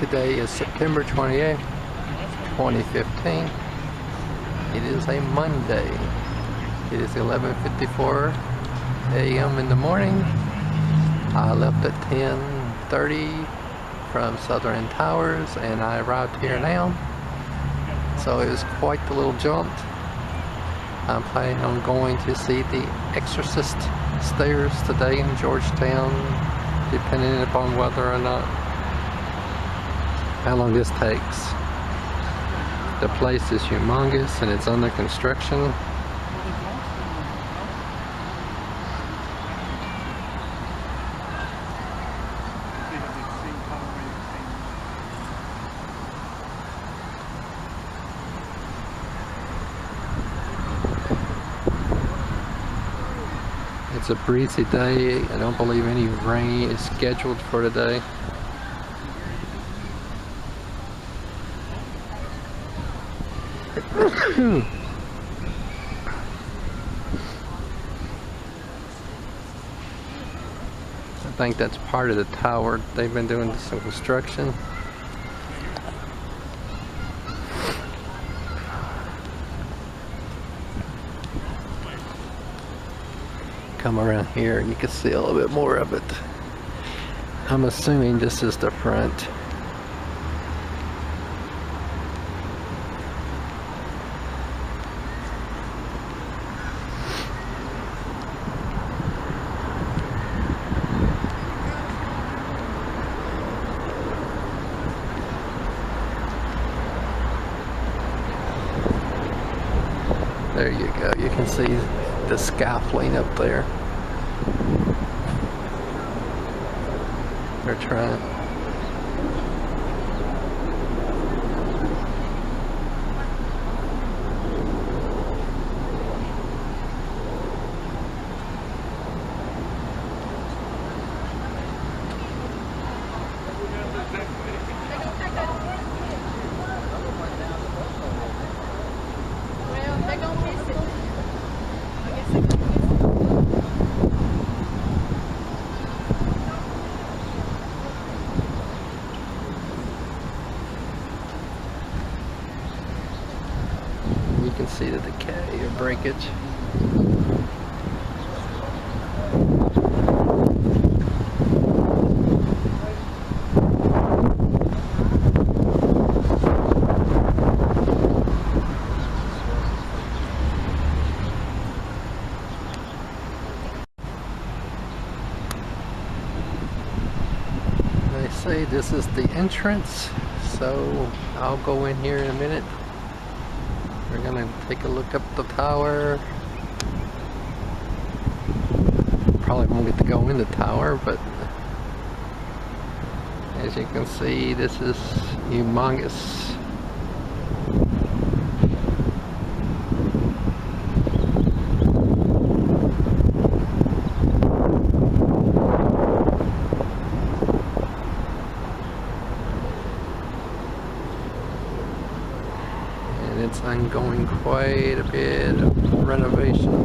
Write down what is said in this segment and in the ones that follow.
Today is September 28th, 2015. It is a Monday. It is 11:54 a.m. in the morning. I left at 10:30 from Southern Towers and I arrived here now. So it was quite the little jaunt. I'm planning on going to see the Exorcist stairs today in Georgetown, depending upon whether or not how long this takes. The place is humongous and it's under construction. It's a breezy day. I don't believe any rain is scheduled for today. I think that's part of the tower. They've been doing some construction. Come around here and you can see a little bit more of it. I'm assuming this is the front. There you go. You can see the scaffolding up there. They're trying. You can see the decay or breakage. They say this is the entrance, so I'll go in here in a minute. We're gonna take a look up the tower. Probably won't get to go in the tower, but as you can see, this is humongous. It's undergoing quite a bit of renovation.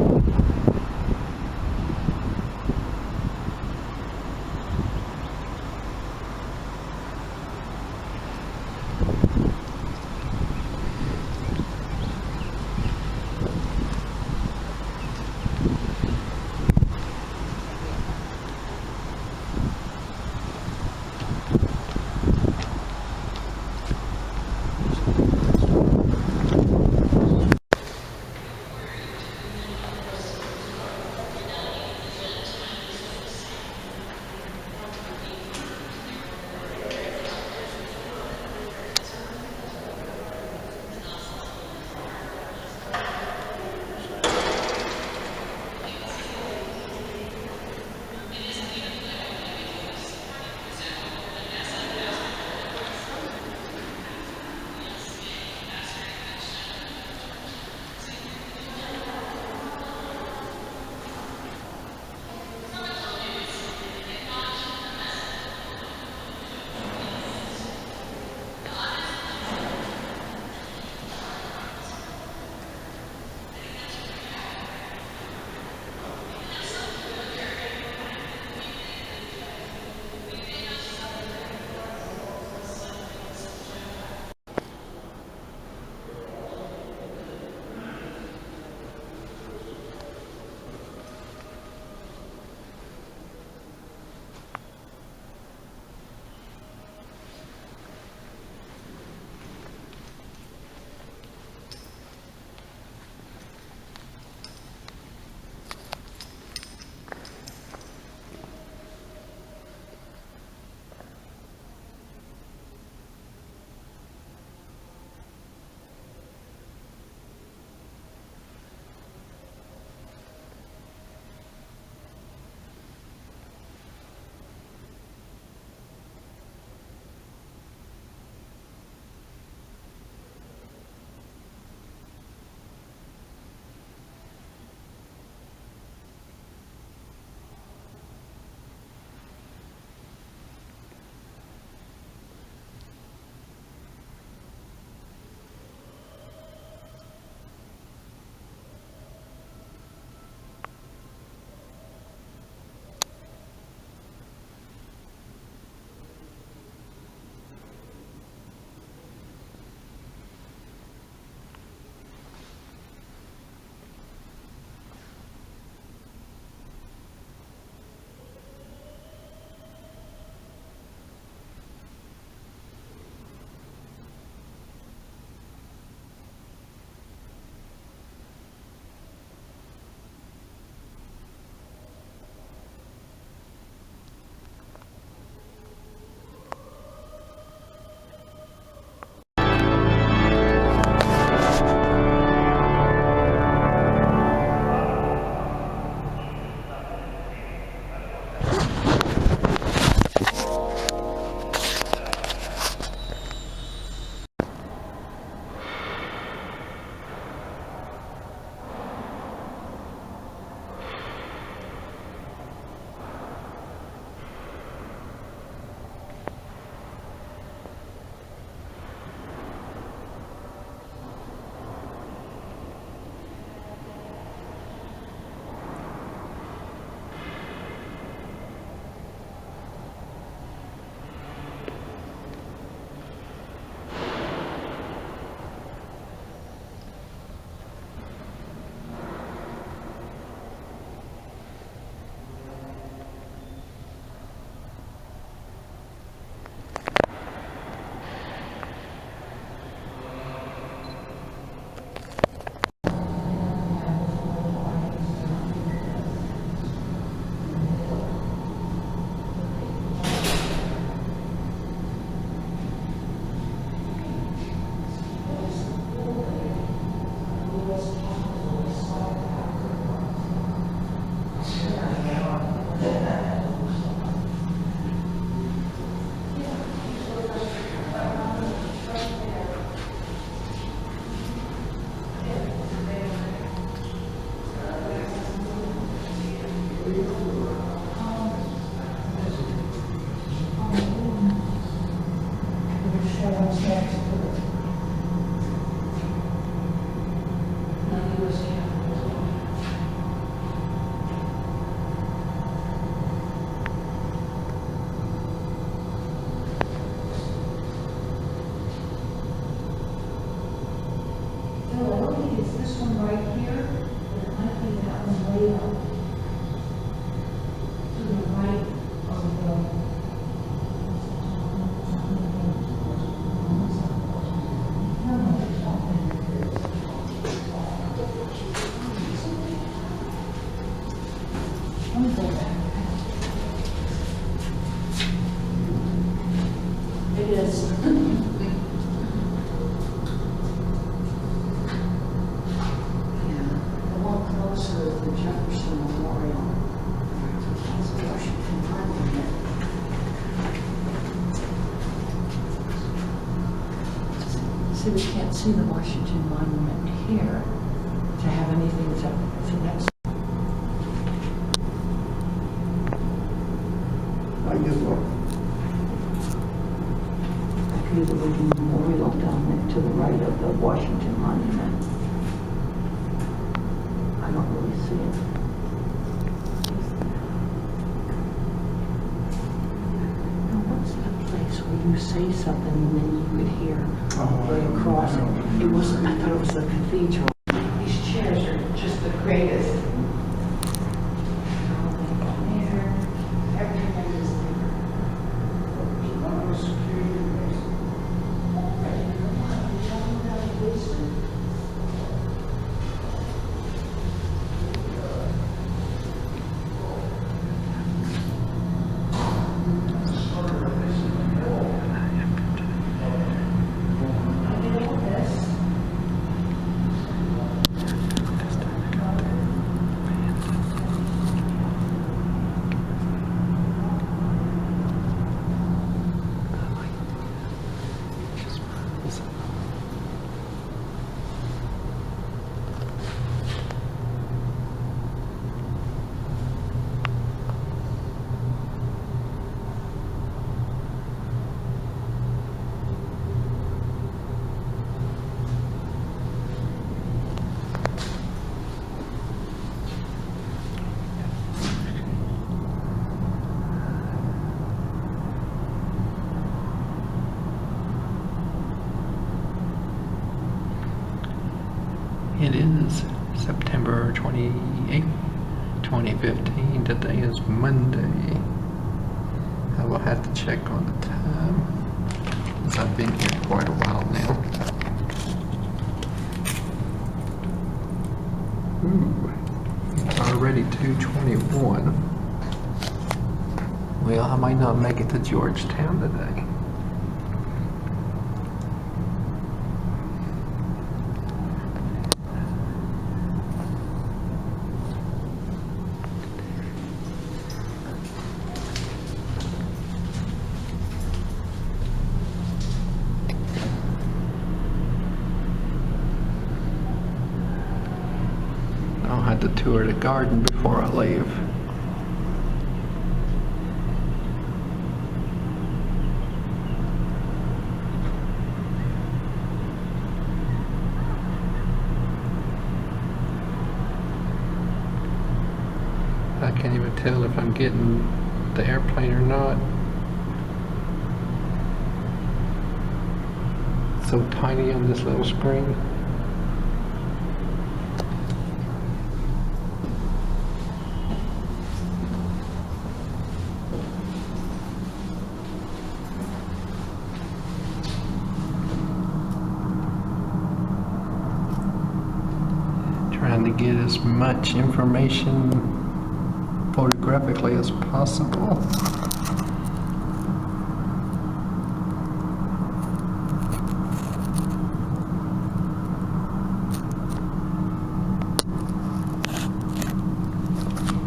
See, we can't see the Washington Monument here to have anything to, so that's. I guess what? Okay, the Lincoln Memorial down there to the right of the Washington Monument. I don't really see it. Now, what's that place where you say something and then you could hear right across it? It wasn't, I thought it was the cathedral. These chairs are just the greatest. Everything is there. It is September 28th, 2015. Today is Monday. I will have to check on the time, because I've been here quite a while now. Ooh, it's already 2:21. Well, I might not make it to Georgetown today. I'll have to tour the garden before I leave. I can't even tell if I'm getting the airplane or not. It's so tiny on this little screen. Trying to get as much information photographically as possible.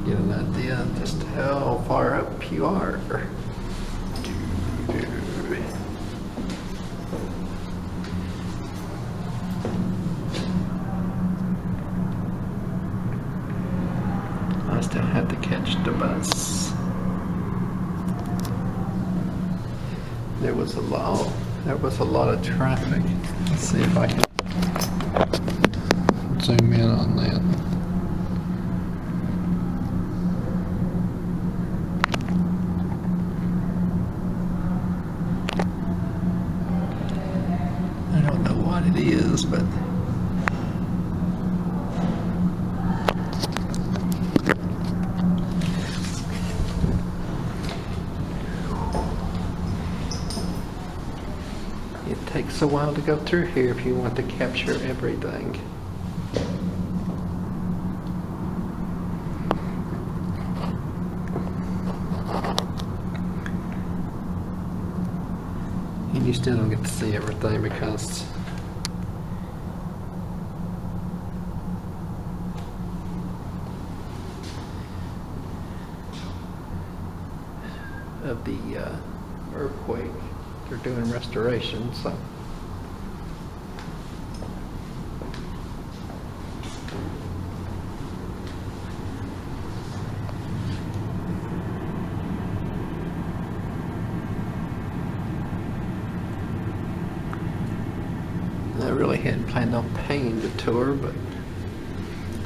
Get an idea of just how far up you are. I still have to catch the bus. bus. There was a lot of traffic. Let's see if I can zoom in on that. I don't know what it is, but it takes a while to go through here if you want to capture everything. And you still don't get to see everything because of the earthquake. They're doing restoration, so. I really hadn't planned on paying the tour, but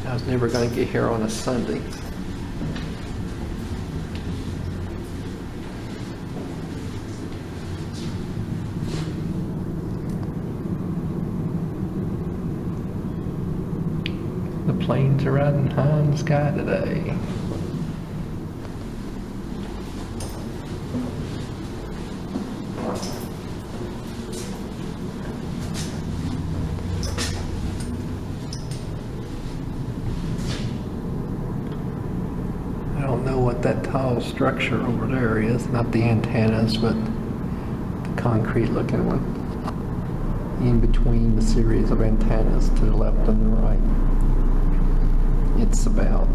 I was never going to get here on a Sunday. The planes are riding high in the sky today. I don't know what that tall structure over there is, not the antennas, but the concrete looking one in between the series of antennas to the left and the right. It's about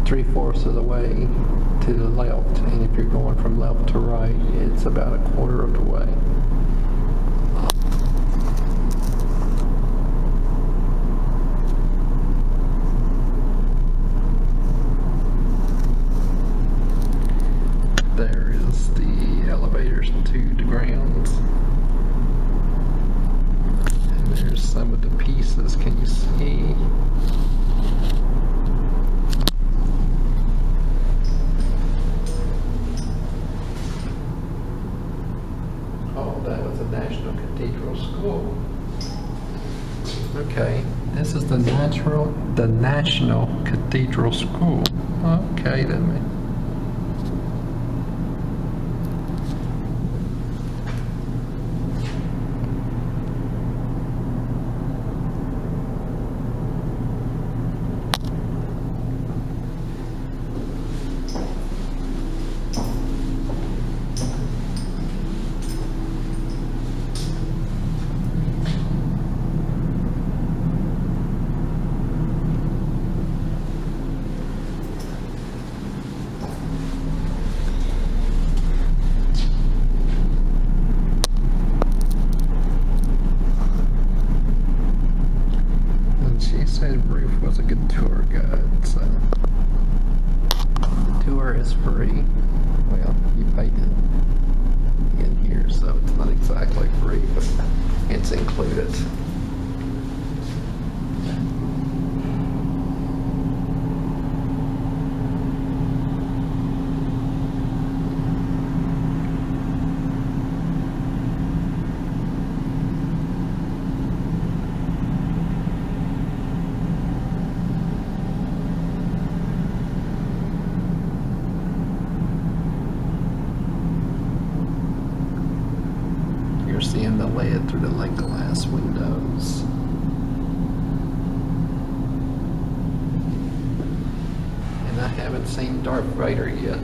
3/4 of the way to the left, and if you're going from left to right, it's about 1/4 of the way. There is the elevators to the grounds. And there's some of the pieces, can you see? Oh, that was the National Cathedral School. Okay, this is the National Cathedral School. Okay, then. Ruth was a good tour guide, so the tour is free. Well, you paid it in here, so it's not exactly free, but it's included. Seeing the lead through the lake glass windows. And I haven't seen Darth Vader yet.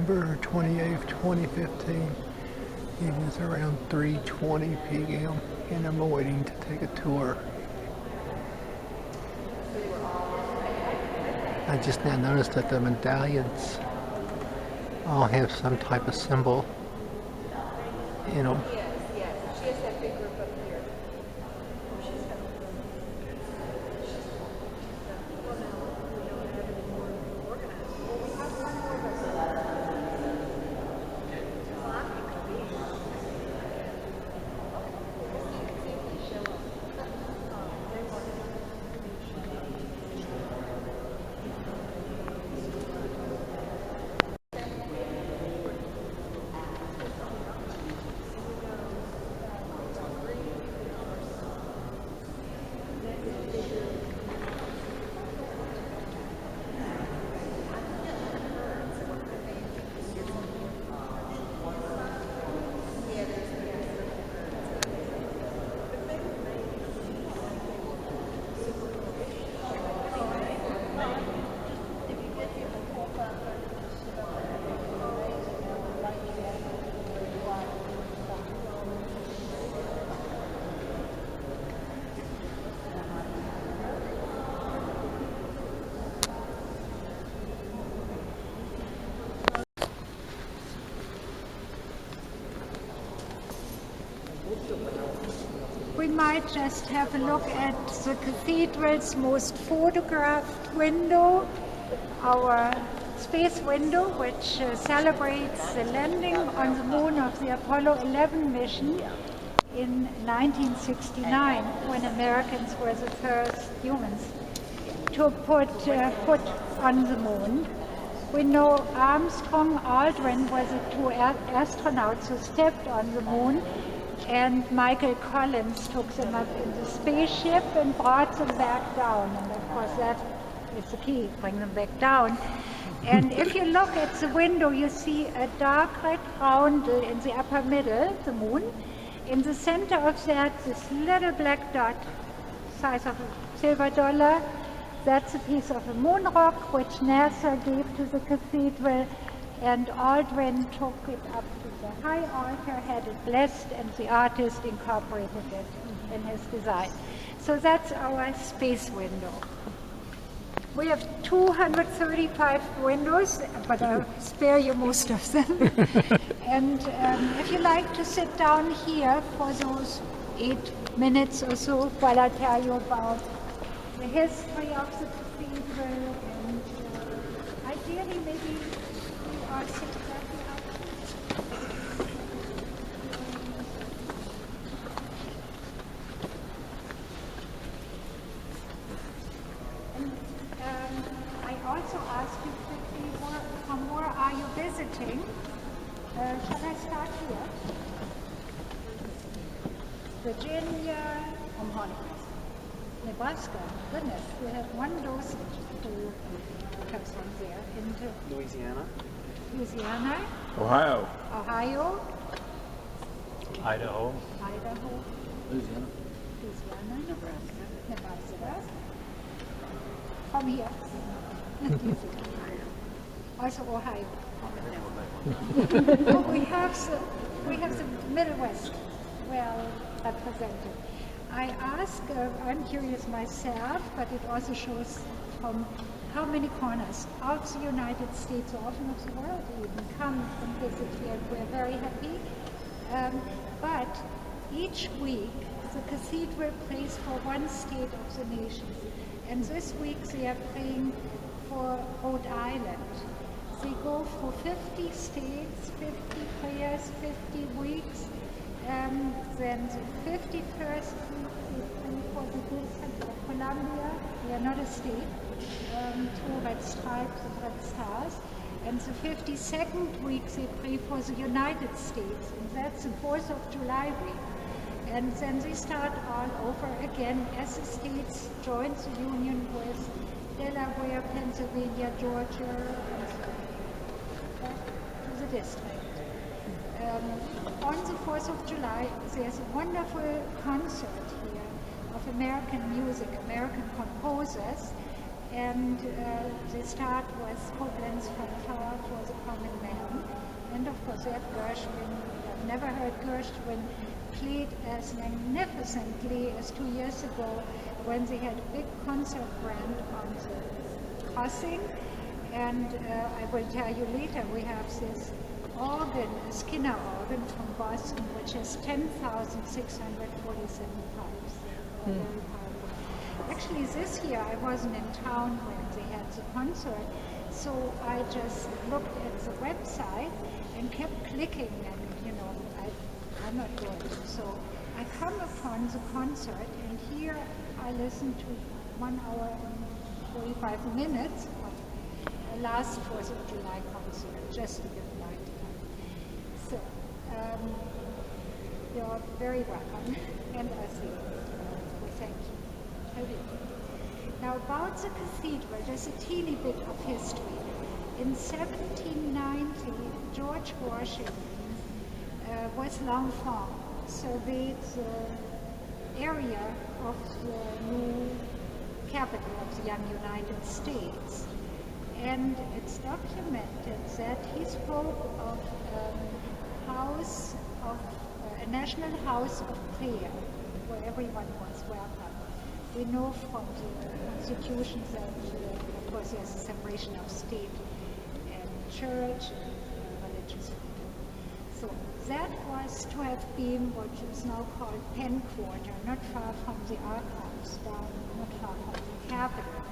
November 28th, 2015. It is around 3:20 p.m. and I'm waiting to take a tour. I just now noticed that the medallions all have some type of symbol in them. Yes. She has that big group up here. We might just have a look at the cathedral's most photographed window, our space window, which celebrates the landing on the moon of the Apollo 11 mission in 1969, when Americans were the first humans to put foot on the moon. We know Armstrong, Aldrin were the two astronauts who stepped on the moon, and Michael Collins took them up in the spaceship and brought them back down. And of course that is the key, bring them back down. And if you look at the window, you see a dark red round in the upper middle, the moon. In the center of that, this little black dot, size of a silver dollar. That's a piece of a moon rock, which NASA gave to the cathedral, and Aldrin took it up to the high altar, had it blessed, and the artist incorporated it in his design. So that's our space window. We have 235 windows, but I'll spare you most of them. And if you like to sit down here for those 8 minutes or so while I tell you about the history of the cathedral, and ideally maybe we are sit exactly out. And I also asked you quickly, from where are you visiting? Shall I start here? Virginia, Nebraska. Goodness, we have one dosage who comes from there. Into Louisiana. Ohio. Idaho. Louisiana, Nebraska. From here. Also Ohio. we have the Middle West well represented. I ask, I'm curious myself, but it also shows from how many corners of the United States, or often of the world even, come and visit here, and we're very happy. But each week, the cathedral prays for one state of the nation. And this week they are praying for Rhode Island. They go through 50 states, 50 prayers, 50 weeks. Then the 51st week they pray for the District of Columbia. We are not a state. 2 red stripes and red stars. And the 52nd week they pray for the United States. And that's the 4th of July week. And then they start all over again as the states join the union with Delaware, Pennsylvania, Georgia, and so back to the district. On the 4th of July, there's a wonderful concert here of American music, American composers, And the start was Koblenz Fanfare for the Common Man. And of course, we have Gershwin. I've never heard Gershwin played as magnificently as 2 years ago when they had a big concert grand on the crossing. And I will tell you later, we have this organ, a Skinner organ from Boston, which has 10,647 pipes. Very powerful. Actually, this year I wasn't in town when they had the concert, so I just looked at the website and kept clicking, and I'm not good. So I come upon the concert, and here I listened to 1 hour and 45 minutes of the last 4th of July concert, just to give my time. So you're very welcome, and I see you. Thank you. Now about the cathedral, there's a teeny bit of history. In 1790, George Washington was l'enfant, surveyed the area of the new capital of the young United States. And it's documented that he spoke of a national house of prayer, where everyone was welcome. We know from the Constitution that, of course, there's a separation of state and church and religious freedom. So that was to have been what is now called Penn Quarter, not far from the archives, not far from the capital,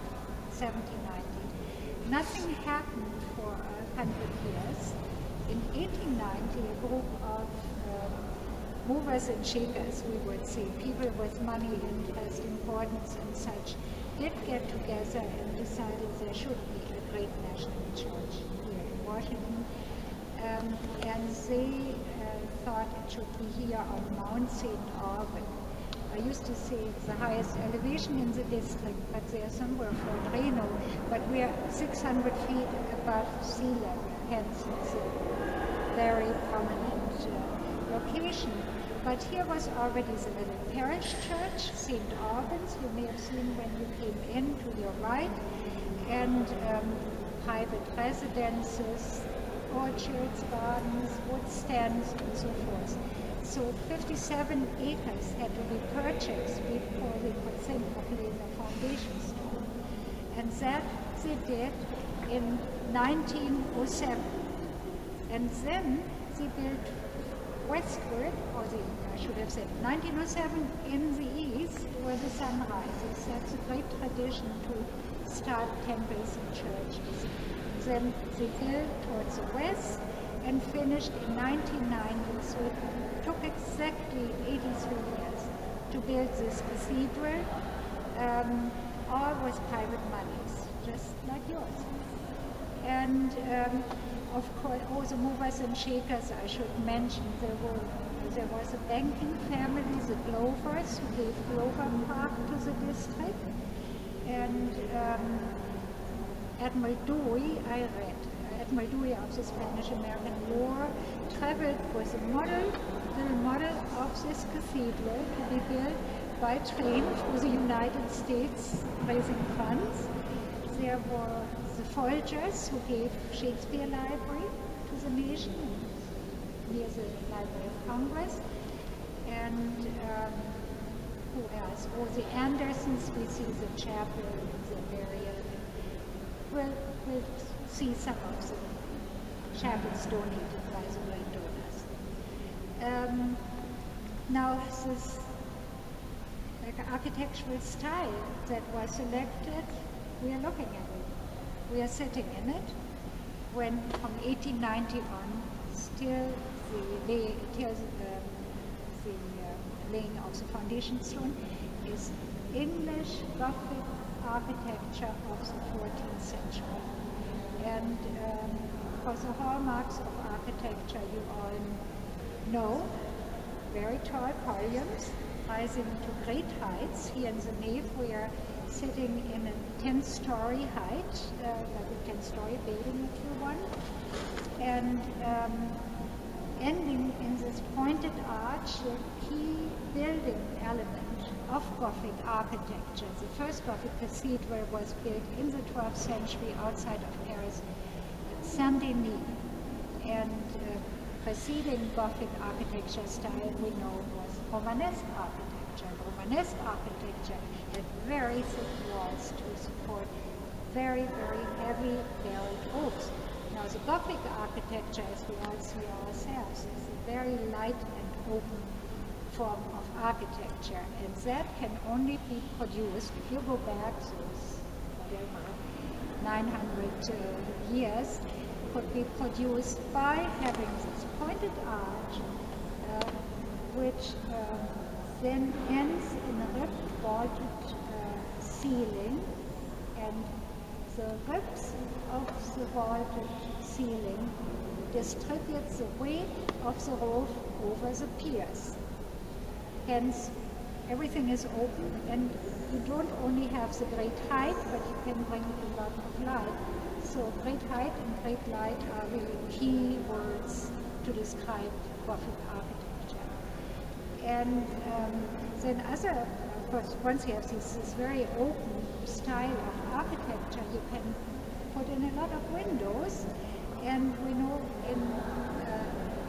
1790. Nothing happened for 100 years. In 1890, a group of movers and shakers, we would say, people with money, interest, importance and such, did get together and decided there should be a great national church here in Washington. And they thought it should be here on Mount St. Aubin. I used to say it's the highest elevation in the district, but they are somewhere for Reno, but we are 600 feet above sea level, hence it's a very prominent location. But here was already the little parish church, St. Albans, you may have seen when you came in to your right, and private residences, orchards, gardens, wood stands, and so forth. So 57 acres had to be purchased before they could think of laying a foundation stone. And that they did in 1907. And then they built westward, or I should have said 1907 in the east, where the sun rises. That's a great tradition to start temples and churches. Then they built towards the west and finished in 1990. So it took exactly 83 years to build this cathedral, all with private monies, just like yours. And of course, all the movers and shakers, I should mention, there was a banking family, the Glovers, who gave Glover Park to the district. And Admiral Dewey, I read, Admiral Dewey of the Spanish-American War, traveled with a little model of this cathedral to be built by train through the United States, raising funds. There were the Folgers, who gave Shakespeare Library to the nation near the Library of Congress. And who else? Oh, the Andersons, we see the chapel, the burial. We'll see some of the chapels donated by the great donors. Now, this architectural style that was selected, we are looking at it. We are sitting in it. When from 1890 on, still the laying of the foundation stone is English Gothic architecture of the 14th century. And for the hallmarks of architecture, you all know, very tall columns rising to great heights. Here in the nave, we are sitting in a 10-story height, like a 10-story building if you want, and ending in this pointed arch, the key building element of Gothic architecture. The first Gothic cathedral was built in the 12th century outside of Paris, Saint-Denis. And preceding Gothic architecture style we know was Romanesque architecture. Romanesque architecture had very thick walls to support very, very heavy barreled roofs. Now the Gothic architecture, as we all see ourselves, is a very light and open form of architecture, and that can only be produced, if you go back those, whatever, 900 years, could be produced by having this pointed arch, which then ends in a ribbed vaulted ceiling, and the ribs of the vaulted ceiling distributes the weight of the roof over the piers. Hence, everything is open, and you don't only have the great height, but you can bring a lot of light. So great height and great light are really key words to describe Gothic architecture. And then other, of course, once you have this very open style of architecture, you can put in a lot of windows. And we know in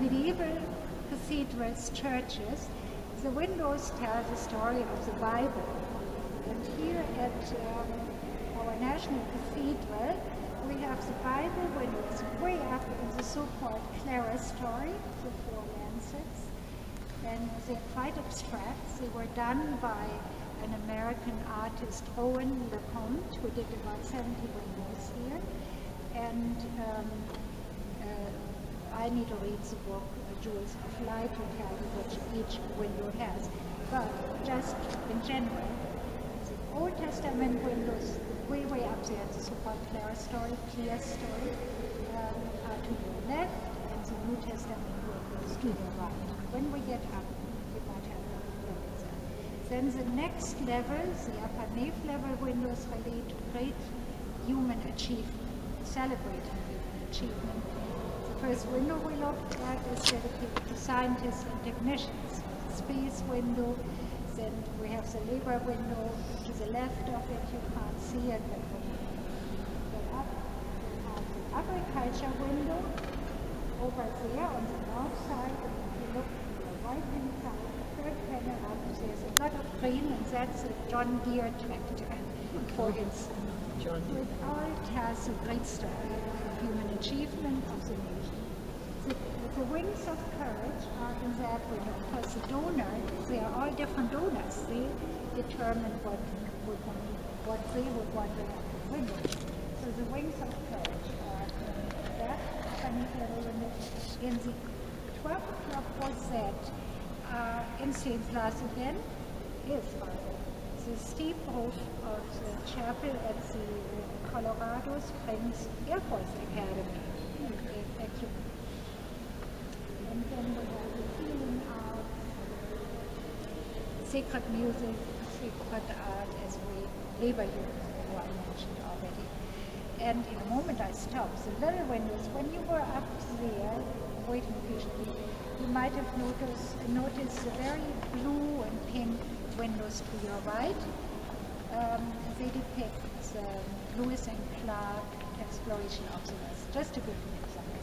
medieval cathedrals, churches, the windows tell the story of the Bible. And here at our National Cathedral, we have the Bible windows way up in the so-called clerestory, the four lancets. And they're quite abstract. They were done by an American artist, Owen LeComte, who did about 70 windows here. And I need to read the book, Jewels of Light, to tell you which each window has. But just in general, the Old Testament windows, way up there, the so-called clerestory, are to the left, and the New Testament windows to the right. When we get up, we might have a look at that. Then the next level, the upper nave level windows, relate to great human achievement, celebrating human achievement. The first window we looked at is dedicated to scientists and technicians. The space window, then we have the labor window. To the left of it, you can't see it, but when you get up, we have the agriculture window over there on the north side. And if you look to the right-hand side, the third panel up, there's a lot of green, and that's a John Deere tractor, for instance. It all tells a great story of human achievement of the nation. The wings of courage are in that window, because the donor, they are all different donors. They determine what they would want to have in the window. So the wings of courage are in that funny little window. In the 12 o'clock rosette, in St. Blas again, is the steep roof of the chapel at the Colorado Springs Air Force Academy. And then we have the feeling of sacred music, sacred art, as we labor units, who I mentioned already. And in a moment I stop. The little windows, when you were up there, waiting patiently, you might have noticed the very blue and pink windows to your right. They depict the Lewis and Clark exploration of the West, just to give you an example.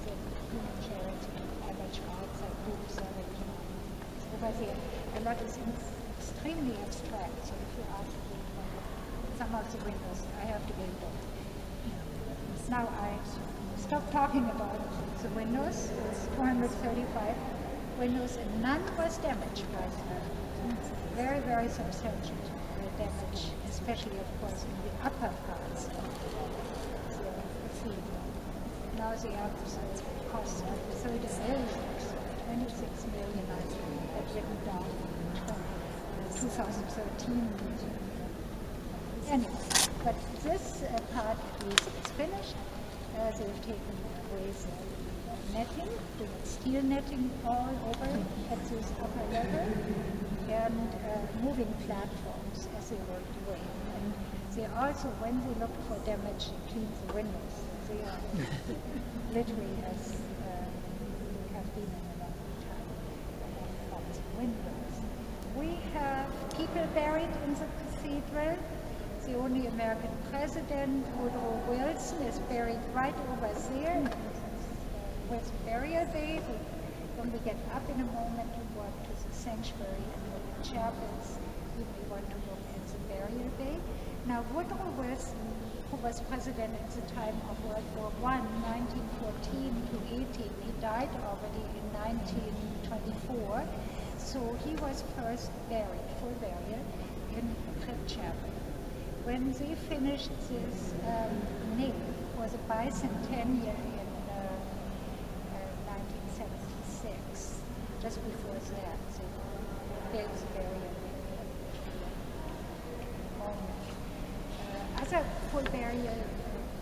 The human charity, average outside groups are over there. A lot is extremely abstract, so if you ask me some of the windows, I have to get them. Now I stop talking about the windows. There's 235 windows, and none was damaged by the very, very substantial damage, especially, of course, in the upper parts of the cathedral. Now the outsides cost 30 million, 26 million, I think, that written down in 2013. Anyway, but this part at least is finished. They've taken away the netting, they had steel netting all over at this upper level, and moving platforms as they worked away. And they also, when they looked for damage, they cleaned the windows. They are literally, as we have been in a long time, lots of windows. We have people buried in the cathedral. The only American president, Woodrow Wilson, is buried right over there with burial bay. When we get up in a moment to walk to the sanctuary and look at chapels, you may want to look at the burial bay. Now, Woodrow Wilson, who was president at the time of World War I, 1914 to 18, he died already in 1924. So he was first buried, full burial, in Crypt Chapel. When they finished this nave for the bicentennial in 1976, just before that, there is burial. Other full burial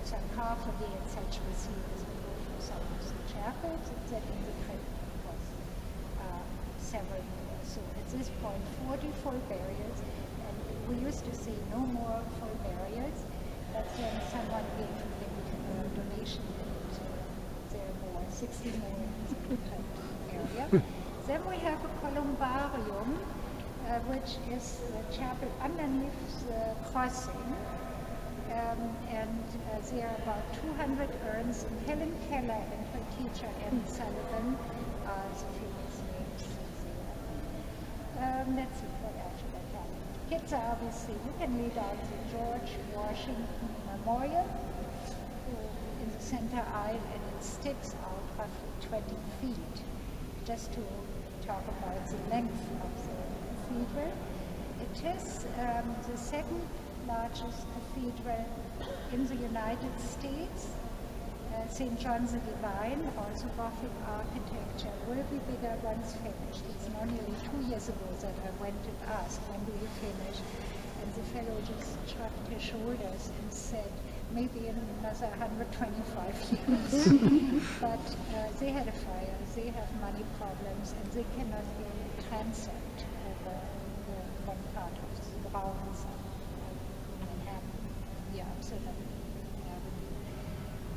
sarcophagi and such we see as we go through some of the chapels, that in the crypt was several more. So at this point, 40 full burials, and we used to see no more full burials, but then someone gave a big donation, and there are more, 60 more in the crypt area. Then we have a columbarium, which is the chapel underneath the crossing. And there are about 200 urns, and Helen Keller and her teacher, Anne Sullivan, are the famous names there. Let's see, what else should I tell you? Kids are obviously, you can read out the George Washington Memorial in the center aisle, and it sticks out roughly 20 feet, just to talk about the length of the cathedral. It is the second largest cathedral in the United States. St. John the Divine, also Gothic architecture, will be bigger once finished. It's now nearly 2 years ago that I went and asked, when do you finish? And the fellow just shrugged his shoulders and said, maybe in another 125 years. But they had a fire, they have money problems, and they cannot really transact over one part of the grounds. Yeah, Amsterdam Avenue.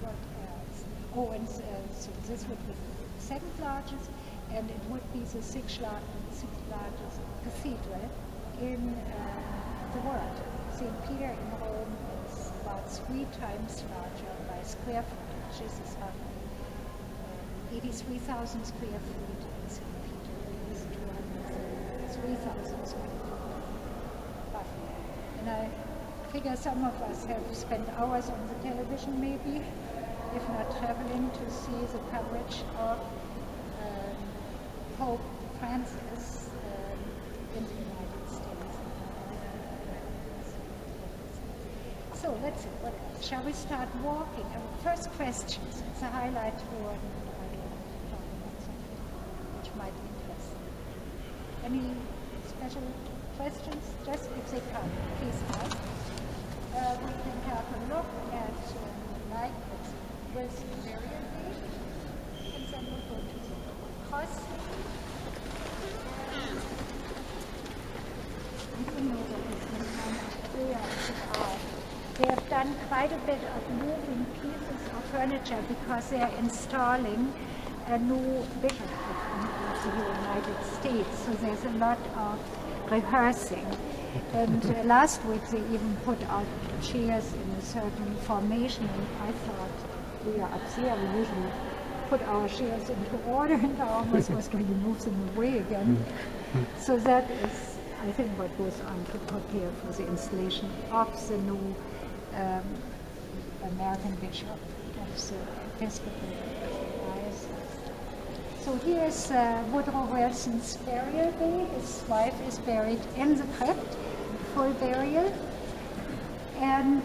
What else? Oh, and so this would be the second largest, and it would be the sixth largest cathedral in the world. St. Peter in Rome is about 3 times larger by square footage. This is roughly 83,000 square feet, and St. Peter is 203,000 square feet, roughly. And I figure some of us have spent hours on the television, maybe, if not traveling, to see the coverage of Pope Francis in the United States. So let's see, what else? Shall we start walking? First questions. It's a highlight for I want to talk about something which might interest you. Any special questions? Just if they come, please ask. We can have a look at like with burial bay, and then we'll go to the cross. They have done quite a bit of moving pieces of furniture because they are installing a new bishop of the United States, so there's a lot of rehearsing. And last week they even put out chairs in a certain formation, and I thought, we are up there, we usually put our chairs into order, and I almost was going to move them away again. So that is, I think, what goes on to prepare for the installation of the new American bishop of the Episcopal Diocese. So here's Woodrow Wilson's burial bay. His wife is buried in the crypt, full burial. And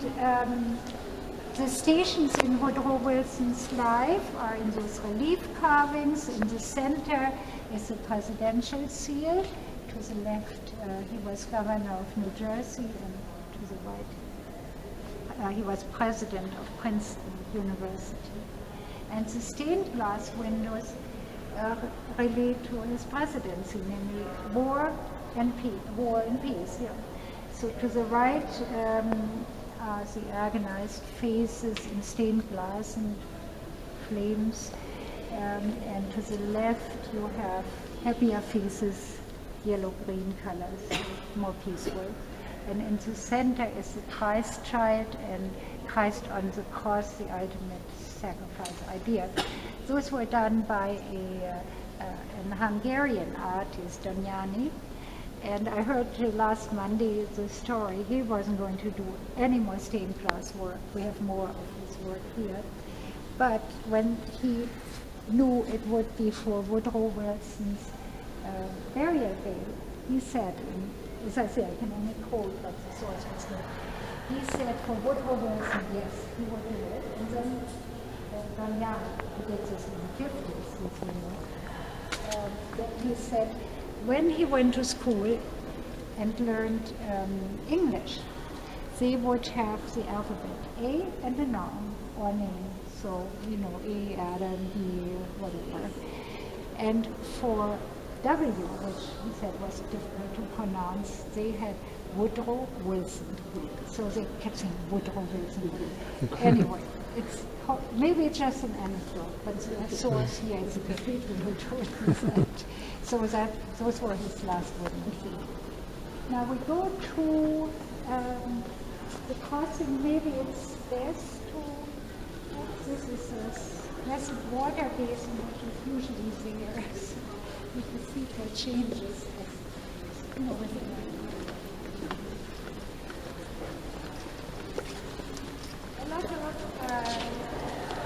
the stations in Woodrow Wilson's life are in those relief carvings. In the center is the presidential seal. To the left, he was governor of New Jersey, and to the right, he was president of Princeton University. And the stained glass windows relate to his presidency, namely war and peace. Yeah. So to the right are the agonized faces in stained glass and flames, and to the left you have happier faces yellow-green colors, more peaceful. And in the center is the Christ child and Christ on the cross, the ultimate sacrifice idea. Those were done by an Hungarian artist, Danyani. And I heard last Monday the story. He wasn't going to do any more stained glass work. We have more of his work here. But when he knew it would be for Woodrow Wilson's burial day, he said, and as I say, I can only quote what the source was good. He said for Woodrow Wilson, yes, he would do it. And then Danyani, who did this in the 50s, he said, when he went to school and learned English, they would have the alphabet, A and a noun or name. So, you know, A, Adam, B, whatever. And for W, which he said was difficult to pronounce, they had Woodrow Wilson. So they kept saying Woodrow Wilson. Anyway, maybe it's just an anecdote, but the source here is the cathedral who told me that. So those were his last witnesses. Now we go to the crossing. Maybe it's best to. This is a massive water basin, which is usually there. So you can see that changes as, you know, with the a lot of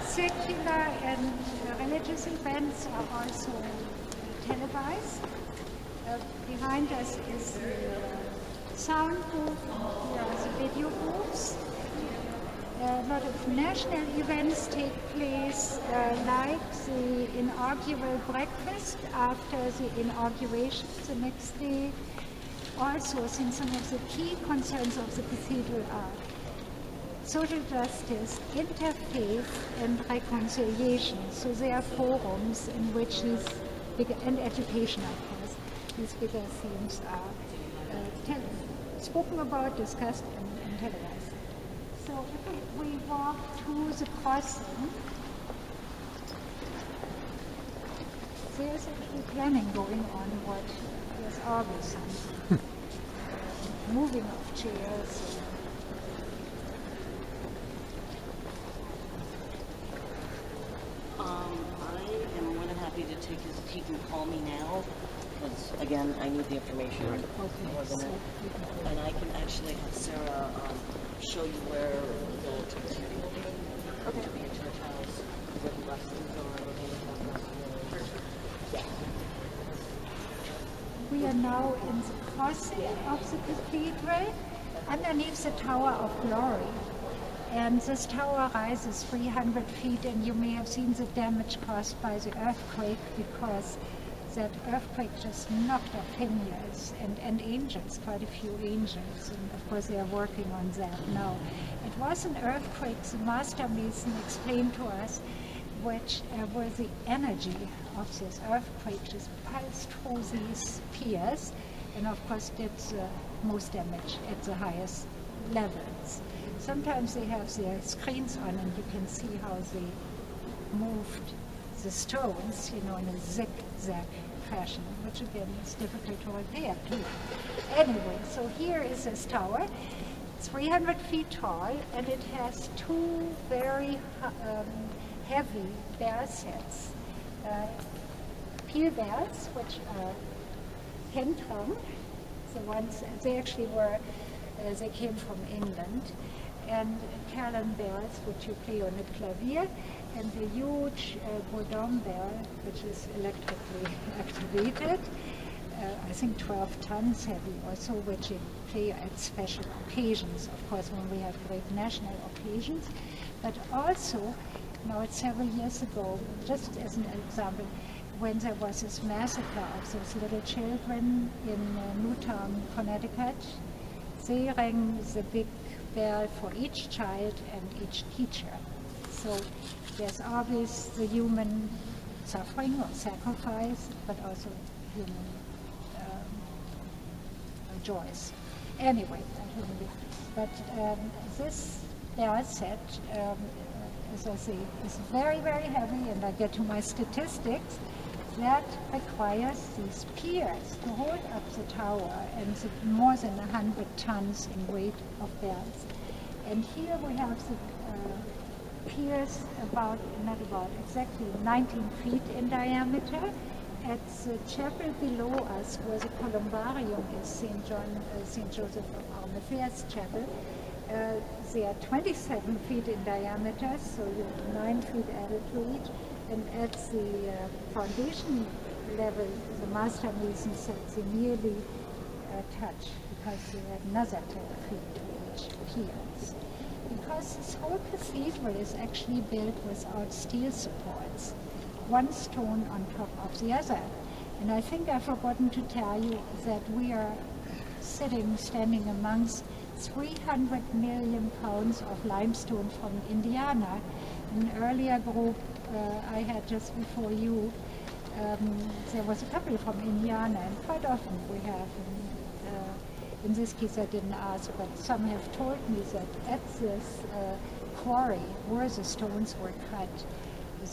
secular and religious events are also televised. Behind us is the sound booth, here are the video booths. A lot of national events take place, like the inaugural breakfast after the inauguration the next day. Also, since some of the key concerns of the cathedral are social justice, interfaith, and reconciliation. So there are forums in which these bigger, and education, of course, these bigger themes are spoken about, discussed, and televised. So if we walk to the crossing, there's actually planning going on what there's always some moving of chairs. I am more than happy to take his, he can call me now, because again, I need the information. More than it. And I can actually have Sarah show you where the material will be. Okay. To be a church house, where the lessons are. Yeah. We are now in the crossing of the cathedral, underneath the Tower of Glory. And this tower rises 300 feet, and you may have seen the damage caused by the earthquake, because that earthquake just knocked off hangars and angels, quite a few angels, and of course they are working on that now. It was an earthquake, the master mason explained to us, which was the energy of this earthquake just pulsed through these piers, and of course did the most damage at the highest levels. Sometimes they have their screens on and you can see how they moved the stones, you know, in a zigzag fashion, which again is difficult to repair too. Anyway, so here is this tower. It's 300 feet tall, and it has two very heavy bell sets. Peel bells, which are pentrum. The ones, they actually were, they came from England. And Callan bells, which you play on a clavier, and the huge Bourdon bell, which is electrically activated, I think 12 tons heavy or so, which you play at special occasions, of course, when we have great national occasions. But also, now it's several years ago, just as an example, when there was this massacre of those little children in Newtown, Connecticut, they rang the big bell for each child and each teacher. So there's always the human suffering or sacrifice, but also human joys. Anyway, but this bell set, as I say, is very, very heavy, and I get to my statistics. That requires these piers to hold up the tower and the more than 100 tons in weight of bells. And here we have the piers exactly 19 feet in diameter. At the chapel below us, where the columbarium is, St. Joseph of Armatheus Chapel, they are 27 feet in diameter, so you have 9 feet added to each. And at the foundation level, the master mason said they nearly touch, because they had another 10 feet to each piers. Because this whole cathedral is actually built without steel supports, one stone on top of the other. And I think I've forgotten to tell you that we are standing amongst 300 million pounds of limestone from Indiana. An earlier group I had just before you, there was a couple from Indiana, and quite often we have, in this case I didn't ask, but some have told me that at this quarry where the stones were cut,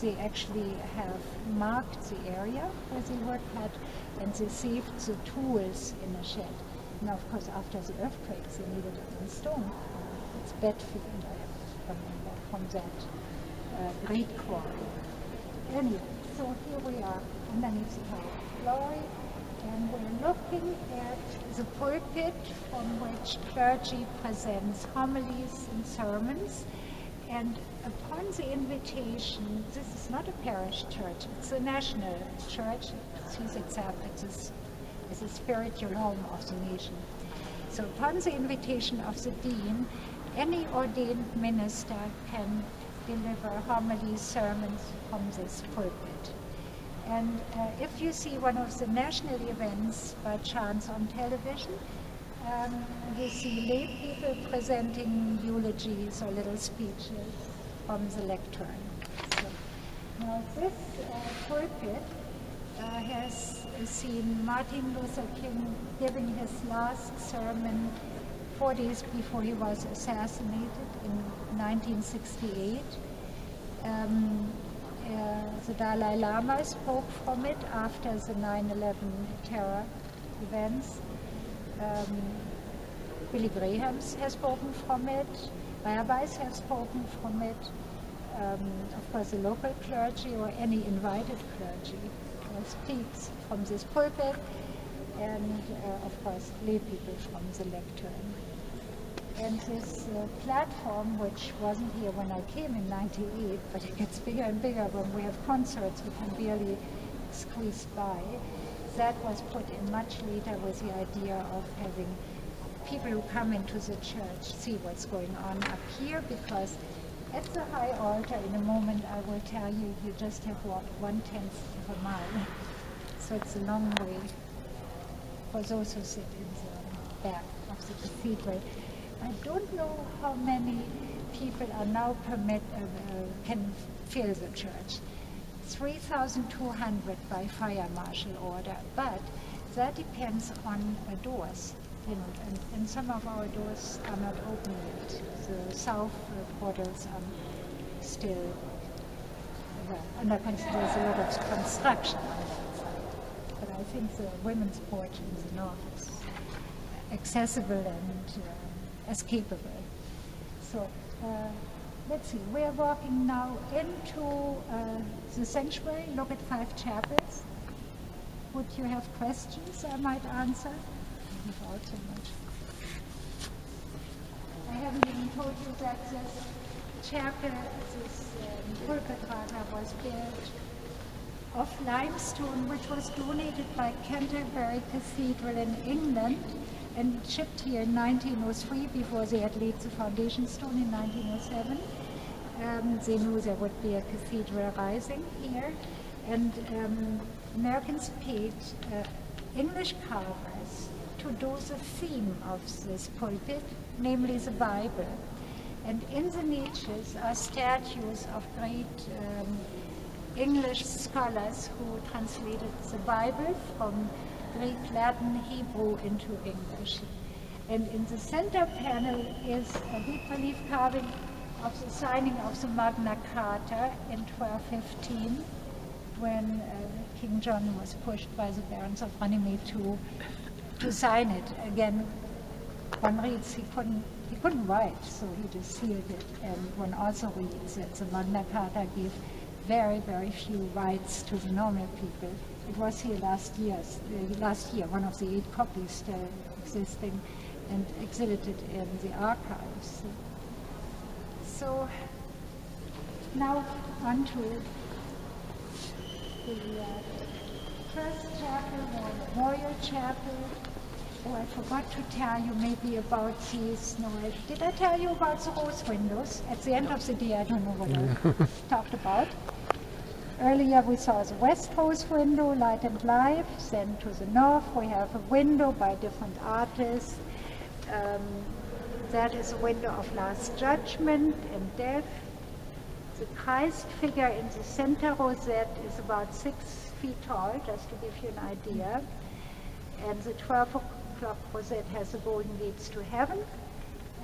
they actually have marked the area where they were cut, and they saved the tools in a shed. Now, of course, after the earthquakes, they needed it in stone. It's Bedford from that great quarry. Anyway, so here we are underneath the tower of glory, and we're looking at the pulpit from which clergy presents homilies and sermons. And upon the invitation, this is not a parish church, it's a national church. It sees itself as a spiritual home of the nation. So upon the invitation of the dean, any ordained minister can deliver homilies, sermons from this pulpit. And if you see one of the national events by chance on television, you see lay people presenting eulogies or little speeches from the lectern. So, now this pulpit has seen Martin Luther King giving his last sermon 4 days before he was assassinated in 1968. The Dalai Lama spoke from it after the 9/11 terror events. Billy Graham has spoken from it, rabbis have spoken from it, of course the local clergy or any invited clergy speaks from this pulpit, and of course lay people from the lectern. And this platform, which wasn't here when I came in '98, but it gets bigger and bigger when we have concerts, we can barely squeeze by. That was put in much later with the idea of having people who come into the church see what's going on up here, because at the high altar, in a moment I will tell you, you just have walked 1/10 of a mile. So it's a long way for those who sit in the back of the cathedral. I don't know how many people are now can fill the church. 3,200 by fire marshal order, but that depends on doors. You know, and some of our doors are not open yet. The south portals are still under construction. There's a lot of construction on that side. But I think the women's porch in the north is accessible and escapable. So let's see, we're walking now into the sanctuary. Look at 5 chapels. Would you have questions I might answer? Without so much. I haven't even told you that this chapel, this pulpit rather, was built of limestone, which was donated by Canterbury Cathedral in England and shipped here in 1903 before they had laid the foundation stone in 1907. They knew there would be a cathedral rising here, and Americans paid English carvers to do the theme of this pulpit, namely the Bible. And in the niches are statues of great English scholars who translated the Bible from Greek, Latin, Hebrew into English. And in the center panel is a big relief carving of the signing of the Magna Carta in 1215 when King John was pushed by the barons of Runnymede to sign it. Again, one reads he couldn't write, so he just sealed it. And one also reads that the Magna Carta gave very, very few rights to the normal people. It was here last year, one of the 8 copies still existing and exhibited in the archives. So now on to the first chapel, the Memorial Chapel. Oh, I forgot to tell you maybe about these. No, did I tell you about the rose windows? At the end of the day, I don't know what I talked about. Earlier we saw the west rose window, Light and Life. Then to the north we have a window by different artists. That is a window of Last Judgment and Death. The Christ figure in the center rosette is about 6 feet tall, just to give you an idea. And the 12 o'clock rosette has the golden gates to heaven.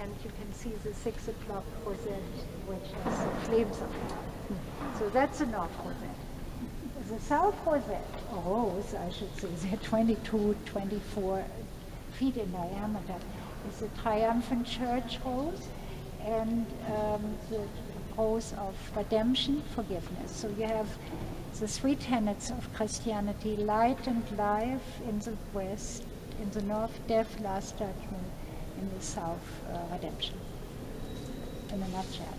And you can see the 6 o'clock rosette, which has the flames of hell. So that's the north rosette. The south rosette, or rose, I should say, they're 22, 24 feet in diameter, is the triumphant church rose and the rose of redemption, forgiveness. So you have the 3 tenets of Christianity: light and life in the west, in the north, death, last judgment, in the south, redemption, in a nutshell.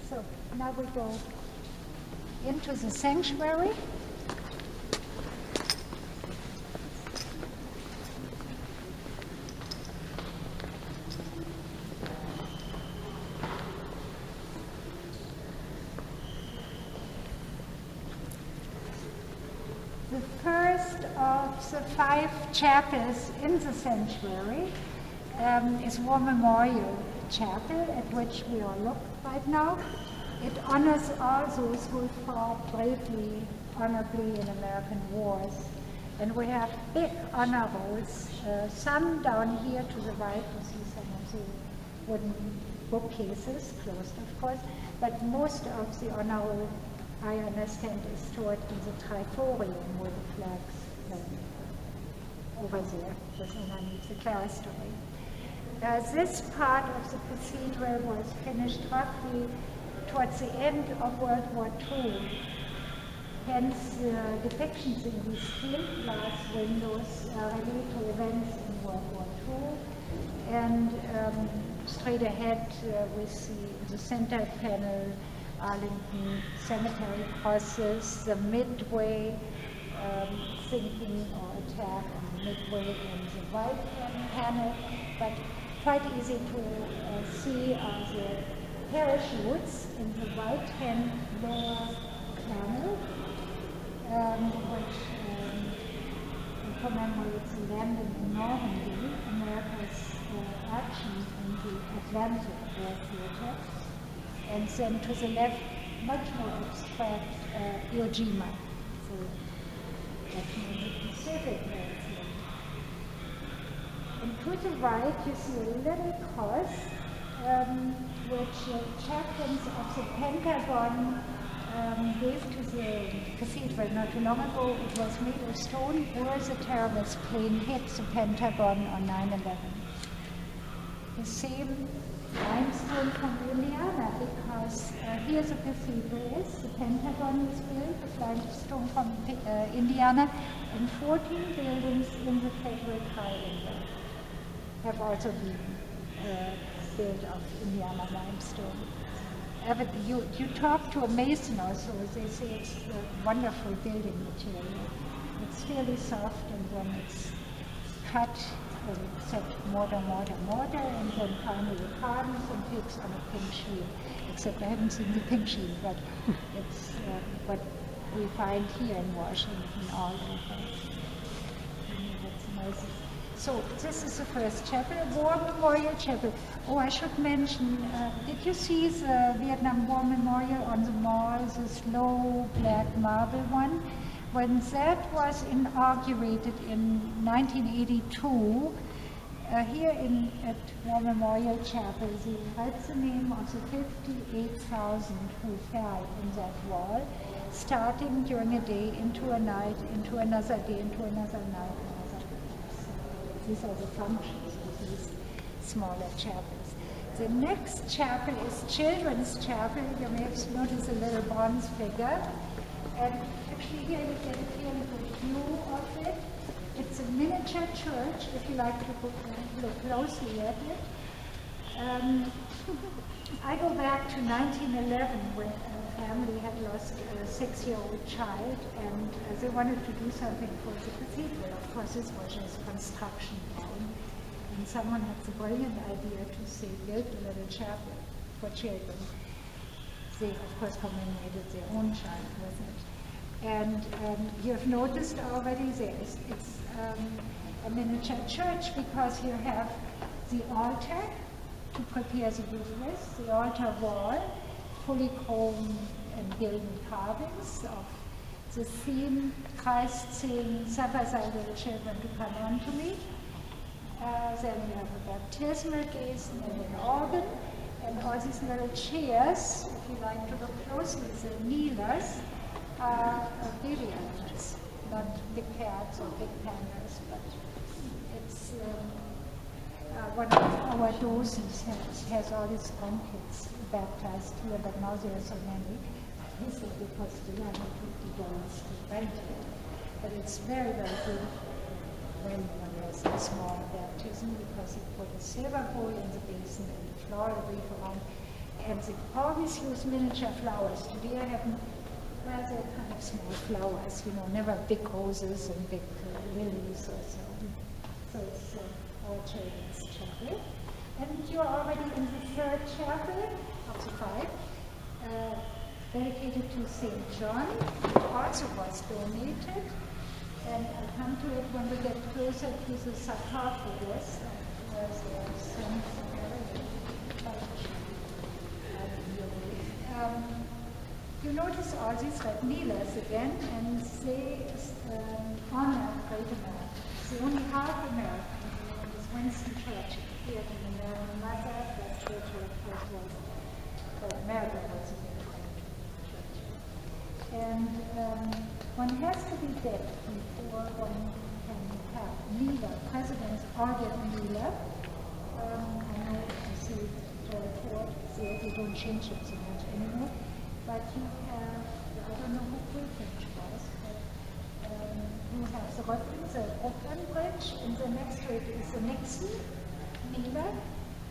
So now we go into the sanctuary. The first of the 5 chapels in the sanctuary is War Memorial Chapel, at which we all look right now. It honors all those who fought bravely, honorably in American wars. And we have big honor rolls, some down here to the right. You see some of the wooden bookcases, closed of course, but most of the honor roll, I understand, is stored in the triforium with the flags over there, just underneath the clerestory. This part of the cathedral was finished roughly towards the end of World War II. Hence, depictions in these stained glass windows relate to events in World War II. And straight ahead, we see the center panel, Arlington Cemetery crosses, the Midway sinking or attack on the Midway in the right panel, but quite easy to see are the parachutes in the right-hand lower panel, which commemorates the landing in Normandy, America's action in the Atlantic War Theater. And then to the left, much more abstract, Iwo Jima. So that's in the Pacific Ocean. And to the right, you see a little cross, which chaplains of the Pentagon gave to the cathedral not too long ago. It was made of stone where the terrorist plane hit the Pentagon on 9/11. The same limestone from Indiana, because here the cathedral is, the Pentagon was built with limestone from Indiana, and 14 buildings in the Federal Triangle have also been built of Indiana limestone. You talk to a mason also, they say it's a wonderful building material. It's fairly soft, and when it's cut, set mortar, and then finally it hardens and takes on a pink sheen. Except I haven't seen the pink sheen, but it's what we find here in Washington all over. That's nice. So this is the first chapel, War Memorial Chapel. Oh, I should mention, did you see the Vietnam War Memorial on the mall, this low black marble one? When that was inaugurated in 1982, here at War Memorial Chapel, they write the name of the 58,000 who fell in that war. starting during a day into a night, into another day, into another night, another day. So these are the functions of these smaller chapels. The next chapel is Children's Chapel. You may have noticed a little bronze figure. And actually here you get a fairly good view of it. It's a miniature church, if you like to look closely at it. I go back to 1911 when a family had lost a 6-year-old child, and they wanted to do something for the cathedral. Of course, this was just construction time. And someone had the brilliant idea to say, build a little chapel for children. They, of course, commemorated their own child with it. And you've noticed already it's a miniature church because you have the altar to prepare the Eucharist, the altar wall, fully chrome and gilded carvings of the theme, Christ saying, suffer thy little children to come unto me. Then we have a baptismal basin and an organ, and all these little chairs, if you like to look closely, the kneelers are baby animals, not big cats or big pandas, but it's one of our docents has all his own kids baptized here, but now there are so many. He said because the $150 to rent it, but it's very, very good when there's a small baptism because he put a silver bowl in the basin and the floral wreath around, and they always use miniature flowers. Today I have rather kind of small flowers, you know, never big roses and big lilies or so. So it's our children's chapel. And you're already in the third chapel of the 5, dedicated to St. John, which also was donated. And I'll come to it when we get closer to the sarcophagus. You notice all these red kneelers again, and they honor Great America. It's only half American. It's Winston Churchill. He had an American mother, but Churchill, of course, was America was a very Churchill. And one has to be dead before one can have kneeler. Presidents all get kneeler. I know I see Ford, they don't change it so much anymore. But you have, I don't know who Fourteenth was, but you have the Brooklyn Bridge, and the next to it is the Nixon kneeler.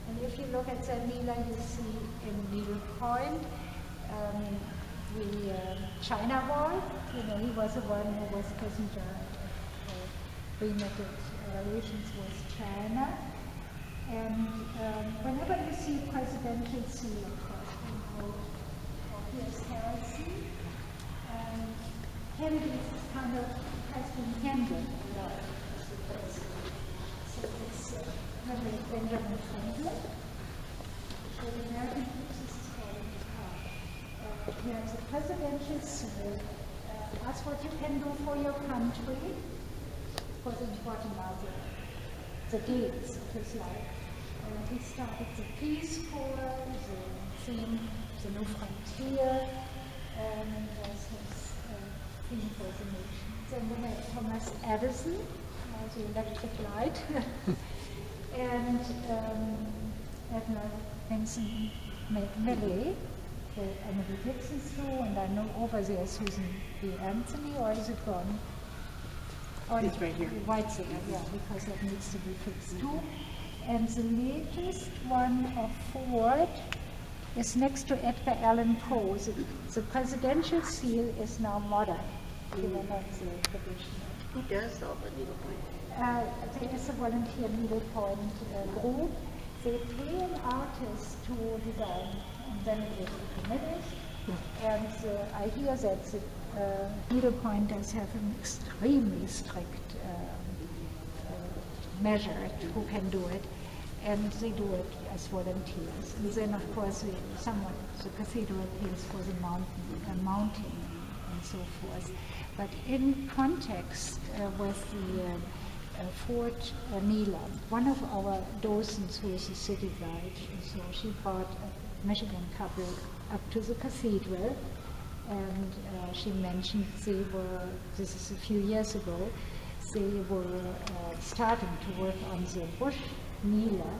And if you look at the kneeler, you see in Needle Point the China Wall. You know, he was the one who was Kissinger remitted relations with China. And whenever you see presidential seal, of course, here's Harrison. Kennedy is kind of has been handled a lot as the president. So it's probably Benjamin Franklin. So the American forces is falling apart. You have the presidential seal. Ask what you can do for your country. For the important are the deeds of his life. He started the Peace Corps, the theme, the New Frontier, and as his theme for the nation. Then we have Thomas Edison, the electric light, and Edna Vincent McMilley, the Emily Dixon store, and I know over there Susan B. Anthony, or is it gone? Oh, it's right here. White there, yeah, because that needs to be fixed too. And the latest one of Ford is next to Edgar Allan Poe. The presidential seal is now modern, given not the traditional. Who does all the needlepoint? There is a volunteer needlepoint group. They pay an artist to design, and then it is committed. And I hear that the needlepointers have an extremely strict measure who can do it, and they do it as volunteers. And then, of course, the cathedral pays for the mounting and so forth. But in context with the Fort Mila, one of our docents who is a city guide, so she brought a Michigan couple up to the cathedral, And she mentioned they were, this is a few years ago, they were starting to work on the bush Mila.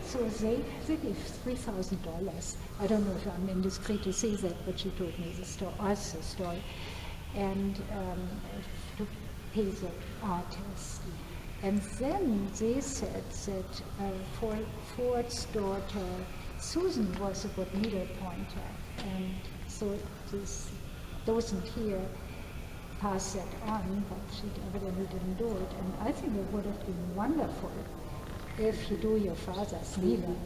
So they gave $3,000. I don't know if I'm indiscreet to say that, but she told me the story. And to pay the artist. And then they said that Ford's daughter Susan was a good needle pointer. And so this docent here passed that on, but she evidently didn't do it. And I think it would have been wonderful if you do your father's needle.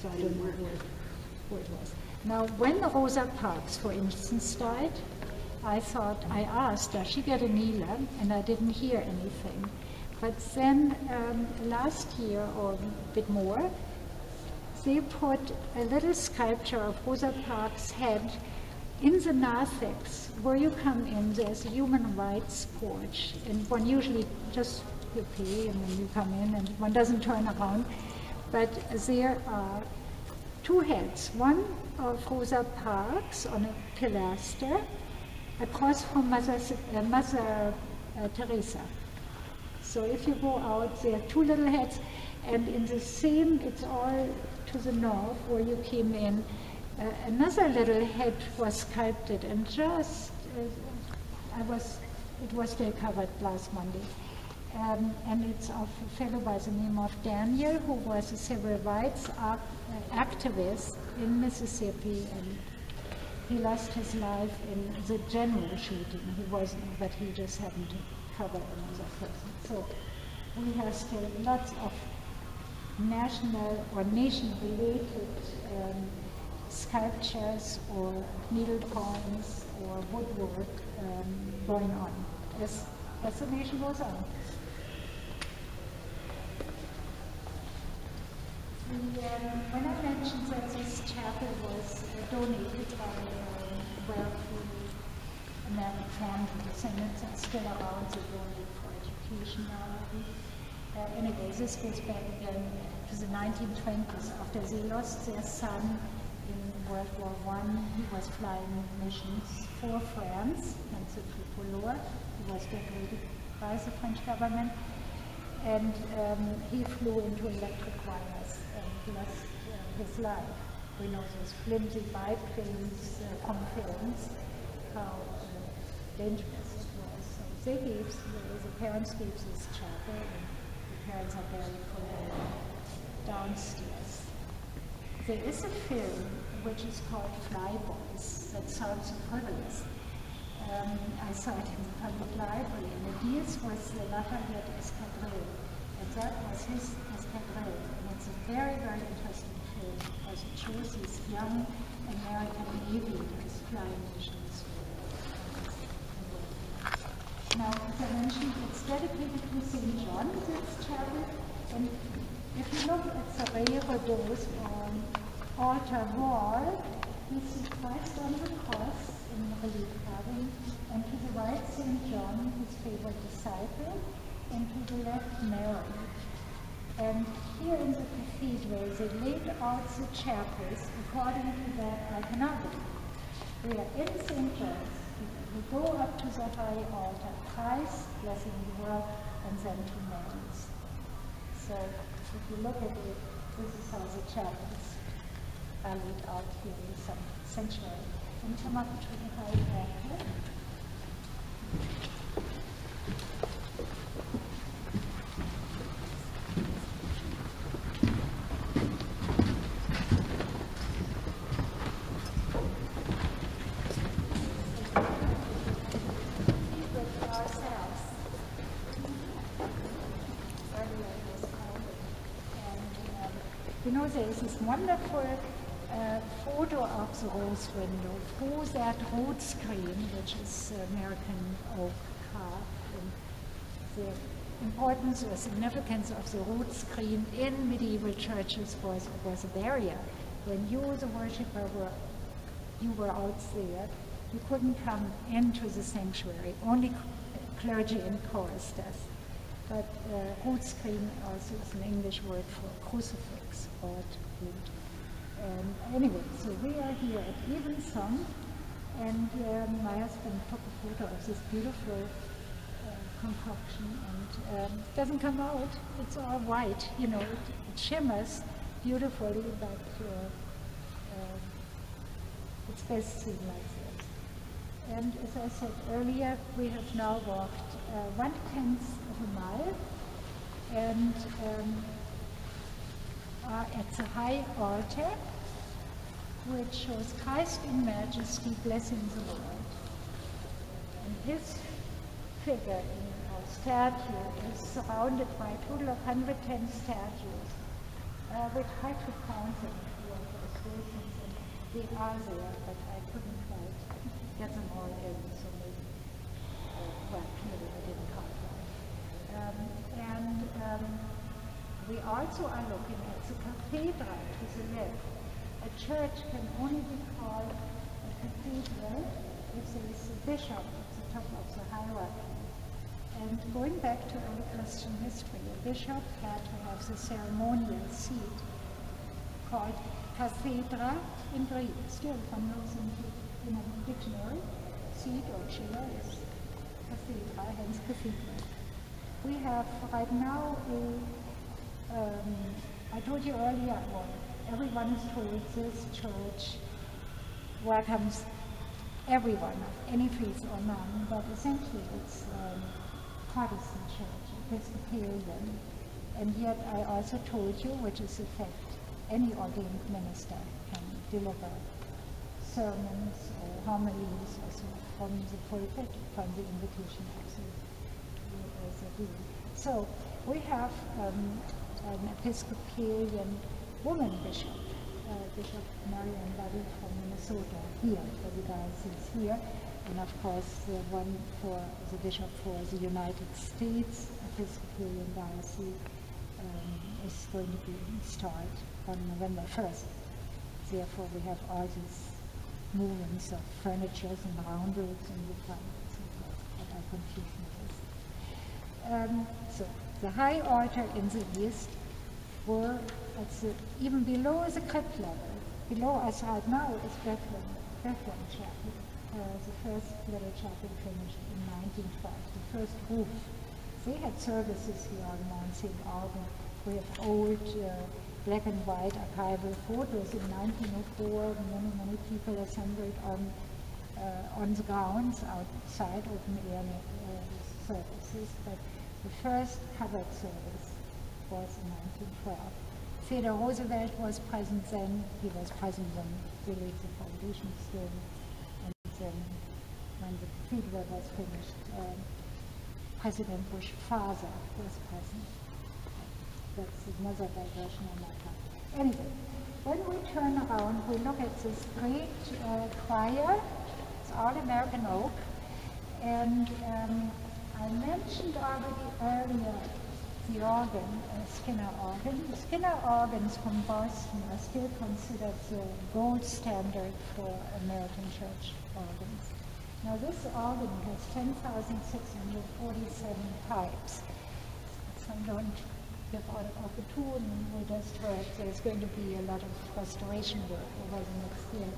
So I don't know who it was. Now, when Rosa Parks, for instance, died, I asked, does she get a kneeler? And I didn't hear anything. But then last year or a bit more, they put a little sculpture of Rosa Parks' head in the narthex. Where you come in, there's a human rights porch, and one usually just you pay and then you come in and one doesn't turn around. But there are two heads, one of Rosa Parks on a pilaster across from Mother Teresa. So if you go out, there are two little heads, and in the same, it's all to the north where you came in, another little head was sculpted, and just, it was still covered last Monday. And it's of a fellow by the name of Daniel, who was a civil rights activist in Mississippi, and he lost his life in the general shooting. He wasn't, but he just happened to cover another person. So we have still lots of national or nation-related sculptures or needle points or woodwork going on as the nation goes on. When I mentioned that this chapel was donated by wealthy American family descendants and still around, they donate for education now. Anyway, this goes back again to the 1920s. After they lost their son in World War I, he was flying missions for France and the tricolor. He was decorated by the French government. And he flew into electric wires and lost his life. We know those flimsy biplanes from films, how dangerous it was. So they gave, the parents gave this chapel, and the parents are buried forever downstairs. There is a film which is called Flyboys that sounds frivolous. I saw it in the public library, and it deals with the Lafayette Escadrille. And that was his escadrille. And it's a very, very interesting film because it shows these young American aviators flying missions. Now, as I mentioned, it's dedicated to St. John, this chapel. And if you look at the Reredos altar wall, you see Christ on the cross in relief carving, and to the right St. John, his favorite disciple, and to the left Mary. And here in the cathedral, they laid out the chapels according to that iconography. We are in St. John's. We go up to the high altar, Christ blessing the world, and then to Mary's. So if you look at it, this is how the chapels are laid out here in some sanctuary. And come up to the high altar. You know, there is this wonderful photo of the rose window through that root screen, which is American oak carved. And the importance or significance of the root screen in medieval churches was a barrier. When you, the worshiper, were out there, you couldn't come into the sanctuary. Only clergy and choristers. But root screen also is an English word for crucifix or root. Anyway, so we are here at Evensong, And my husband took a photo of this beautiful concoction, and it doesn't come out. It's all white, you know, it shimmers beautifully, but it's best seen like this. And as I said earlier, we have now walked 1/10 of a mile, and are at the high altar, which shows Christ in majesty blessing the Lord. And his figure in our statue is surrounded by a total of 110 statues. We tried to count them for those reasons, and they are there, but I couldn't quite get them all in, so maybe, well, clearly I didn't count them. We also are looking at the cathedral to the left. A church can only be called a cathedral if there is a bishop at the top of the hierarchy. And going back to early Christian history, a bishop had to have the ceremonial seat called cathedra in Greek. Still, from those in a dictionary, seat or chair is cathedra, hence cathedral. We have right now I told you earlier, well, everyone is told this church welcomes everyone of any faith or none, but essentially it's Protestant church, Episcopalian. And yet I also told you, which is the fact, any ordained minister can deliver sermons or homilies also from the pulpit, from the invitation of the dean. So we have an Episcopalian woman bishop, Bishop Marian Buddy from Minnesota, here, for the diocese here, and of course the one for the bishop for the United States Episcopalian diocese is going to be installed on November 1st. Therefore we have all these movements of furniture and roundels in the front, but I confuse this. So the high altar in the east were at even below the crypt level. Below us right now is Bethlehem Chapel, the first little chapel finished in 1912, the first roof. They had services here on Mount St. Alban. We have old black and white archival photos in 1904. Many people assembled on the grounds outside open air services, but the first covered service was in 1912. Theodore Roosevelt was present then. He was present when they laid the foundation stone, and then when the cathedral was finished, President Bush's father was present. That's another digression on my part. Anyway, when we turn around, we look at this great choir. It's all American oak, and I mentioned already earlier the organ, Skinner organ. The Skinner organs from Boston are still considered the gold standard for American church organs. Now this organ has 10,647 pipes. So don't give out of the tune, we just heard there's going to be a lot of restoration work over the next year.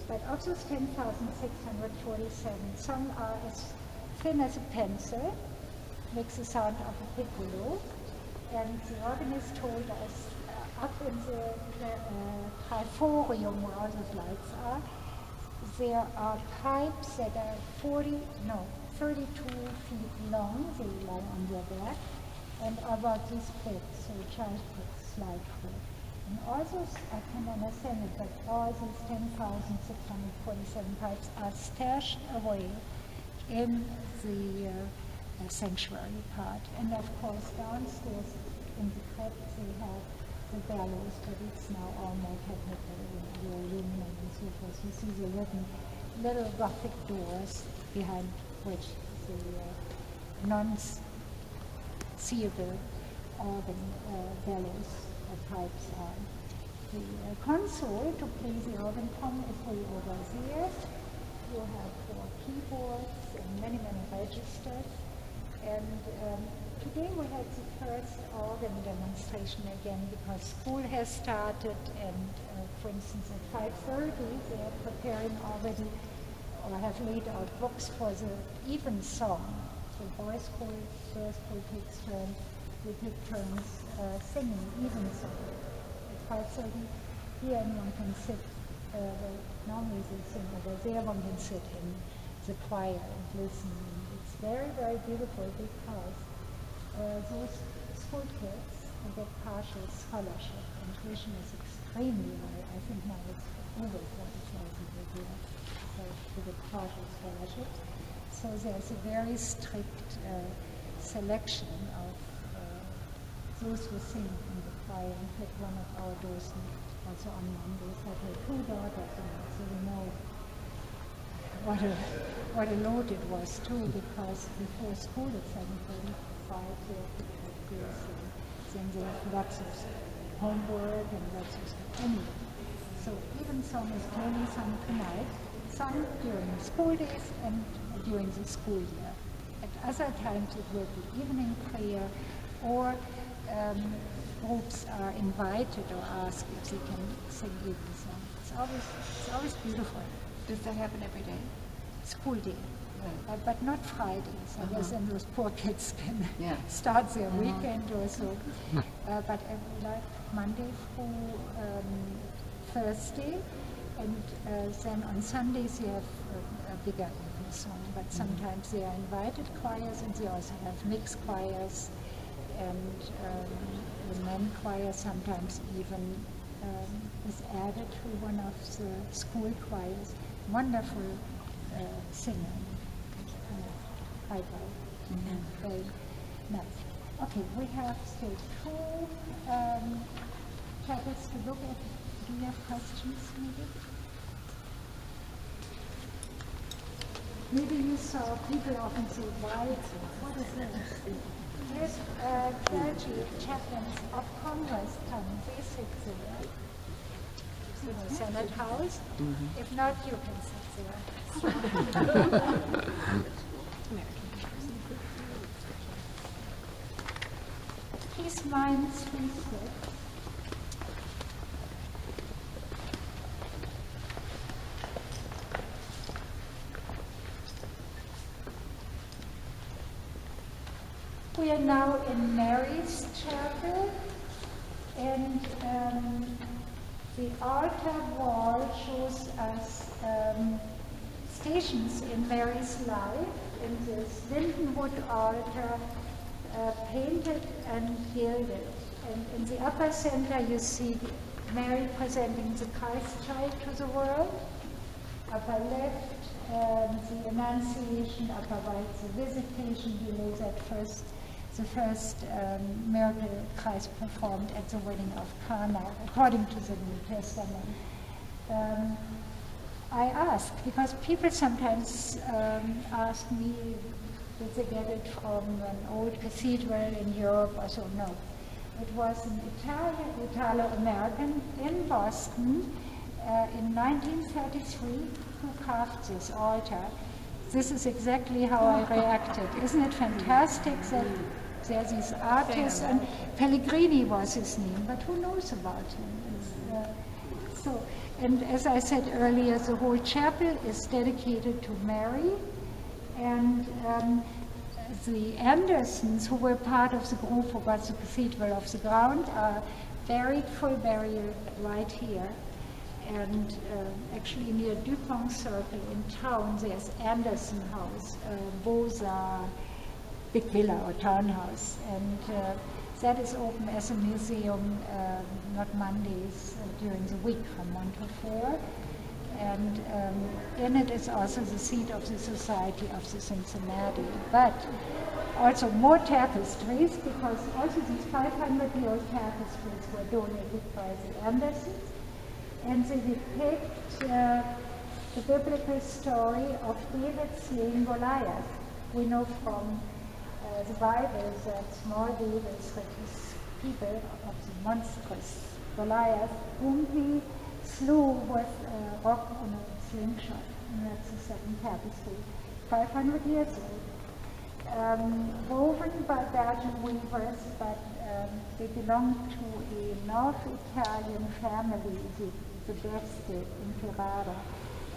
But of those 10,647, some are as thin as a pencil, makes the sound of a piccolo, and the organist told us up in the triforium where all those lights are, there are pipes that are 32 feet long, they lie on their back, and about this big, so a child could slide through. And all those, I can understand it, but all those 10,647 pipes are stashed away in the sanctuary part. And of course, downstairs in the crypt they have the bellows, but it's now all more technical, the aluminum and so forth. You see the little Gothic doors behind which the non-seeable organ bellows or pipes are. The console to play the organ from is way over there. You have 4 keyboards and many registers. And today we had the first organ demonstration again because school has started, and for instance at 5:30 they are preparing already or have laid out books for the evensong. So boys' school, girls' school takes turns, we take turns singing evensong. It's 5:30 here, and one can sit, normally they sing over there, one can sit in the choir and listen. It's very, very beautiful because those school kids get partial scholarship, and tuition is extremely high. I think now it's over 40,000 a year, so to get partial scholarships. So there's a very strict selection of those who sing in the choir. In fact, one of our docents also on Mondays had her 2 daughters in it, so we know what a load it was too, because before school at 7:45 they have to take this, and then they have lots of homework and lots of stuff. Anyway, so evensong is clearly sung tonight, sung during school days and during the school year. At other times it will be evening prayer, or groups are invited or asked if they can sing evensong. It's always beautiful. Does that happen every day? School day, but not Fridays. I guess then those poor kids can start their weekend or so. But like Monday through Thursday, and then on Sundays you have a bigger evensong. But sometimes they are invited choirs, and they also have mixed choirs, and the men choir sometimes even is added to one of the school choirs. Wonderful singer. Very nice. Okay, we have still 2 chapters to look at. Do you have questions, maybe? Maybe you saw people often say, why? What is this? There's clergy, chaplains of Congress come, basic there. Senate House. If not, you can sit there. Please mind 3:6. We are now in Mary's chapel, and the altar wall shows us stations in Mary's life, in this lindenwood altar, painted and gilded. And in the upper center you see Mary presenting the Christ child to the world. Upper left, the Annunciation, upper right, the Visitation, below that the first miracle Christ performed at the wedding of Cana, according to the New Testament. I ask, because people sometimes ask me, did they get it from an old cathedral in Europe or so? No. It was an Italo-American in Boston in 1933 who carved this altar. This is exactly how I reacted. Isn't it fantastic that there are these artists, and Pellegrini was his name, but who knows about him? And as I said earlier, the whole chapel is dedicated to Mary, and the Andersons, who were part of the group who got the Cathedral off the ground, are buried, full burial, right here. And actually near Dupont Circle in town, there's Anderson House, Beaux-Arts, big villa or townhouse, and that is open as a museum, not Mondays, during the week from 1 to 4. And in it is also the seat of the Society of the Cincinnati. But also more tapestries, because also these 500-year-old tapestries were donated by the Andersons. And they depict the biblical story of David slaying Goliath. We know from the Bible that small David with his people of the monstrous Goliath, whom he slew with a rock on a slingshot. And that's the second tapestry, 500 years old. Woven by Belgian weavers, but they belong to a North Italian family, the Berste in Ferrara.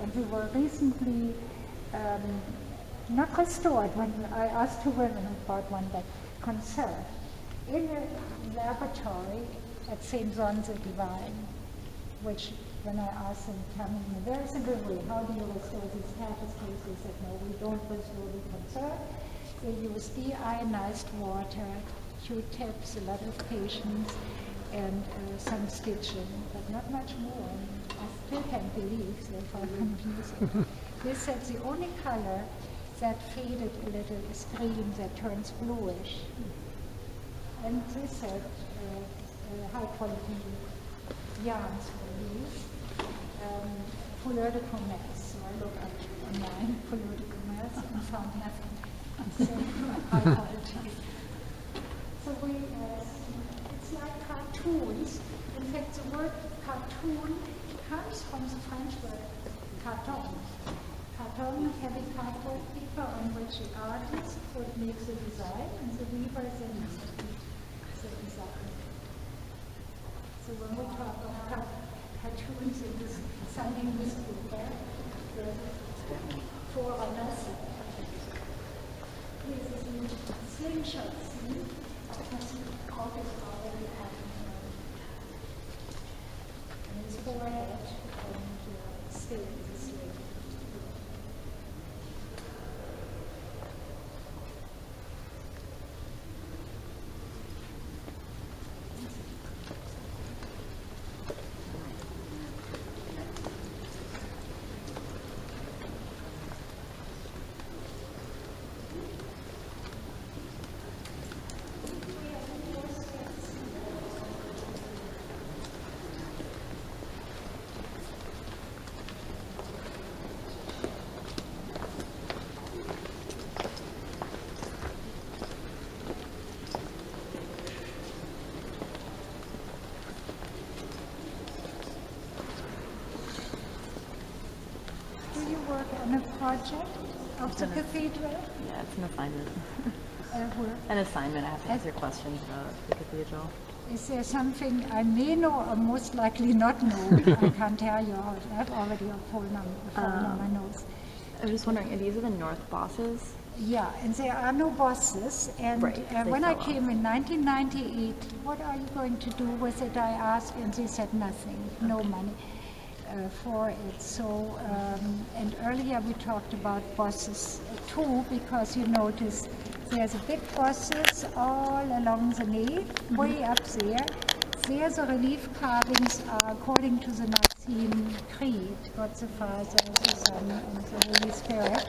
And they were recently not restored, when I asked two women who bought one back, conserved in a laboratory at St. John's the Divine, which when I asked them, tell me in a very simple way, how do you restore these tapestries? They said, no, we don't restore, we conserve. They use deionized water, Q-tips, a lot of patience, and some stitching, but not much more. I still can't believe they found confusing. They said the only color that faded a little is green, that turns bluish. And they said high quality yarns were used. Fleur de commerce. So I looked up online, fleur de commerce, and found nothing. So high quality. So it's like cartoons. In fact, the word cartoon comes from the French word carton. Carton, heavy cardboard paper on which the artist would make the design, and the weaver then the design. So when we talk about cartoons in this Sunday newspaper, the forerunners, this is the slingshot scene. Because the Gothic already had his forehead and stayed this way. On a project of the cathedral? Yeah, it's an assignment. Where? An assignment. I have to answer questions about the cathedral. Is there something I may know or most likely not know? I can't tell you. I have already a fallen on my nose. I was just wondering, these are the north bosses? Yeah, and there are no bosses. And right, when I came in 1998, what are you going to do with it? I asked, and they said nothing, no money for it. So, and earlier we talked about bosses too, because you notice there's a big bosses all along the nave, way up there. There the relief carvings are according to the Nicene Creed, God the Father, the Son, and the Holy Spirit.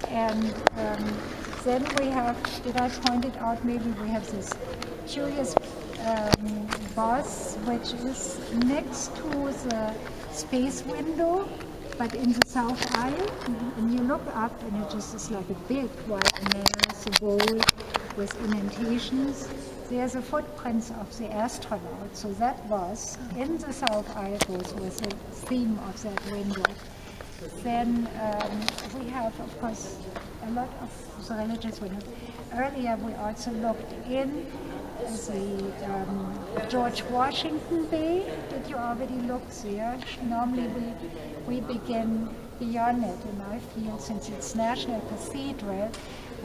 And then we have, did I point it out, maybe we have this curious boss, which is next to the space window, but in the south aisle. And you look up and it just is like a big white mass, a bowl with indentations. There's the footprints of the astronaut, so that was in the south aisle goes with the theme of that window. Then we have, of course, a lot of the religious windows. Earlier we also looked in the George Washington Bay. Did you already look there? Normally we begin beyond it, and I feel since it's National Cathedral,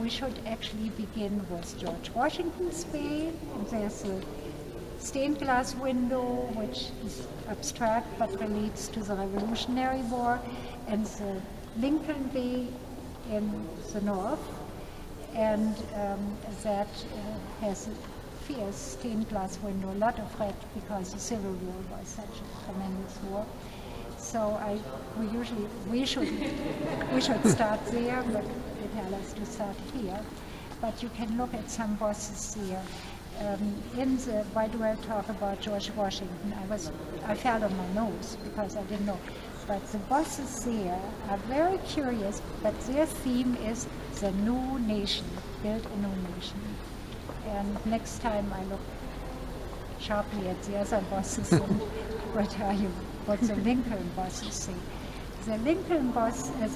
we should actually begin with George Washington's Bay. There's a stained glass window, which is abstract but relates to the Revolutionary War, and the Lincoln Bay in the north, and that has a fierce stained glass window, a lot of red because the Civil War was such a tremendous war. So we should start there, but they tell us to start here. But you can look at some bosses there. Why do I talk about George Washington? I fell on my nose because I didn't know. But the bosses there are very curious, but their theme is the new nation, build a new nation. And next time I look sharply at the other bosses and what the Lincoln bosses say. The Lincoln boss, I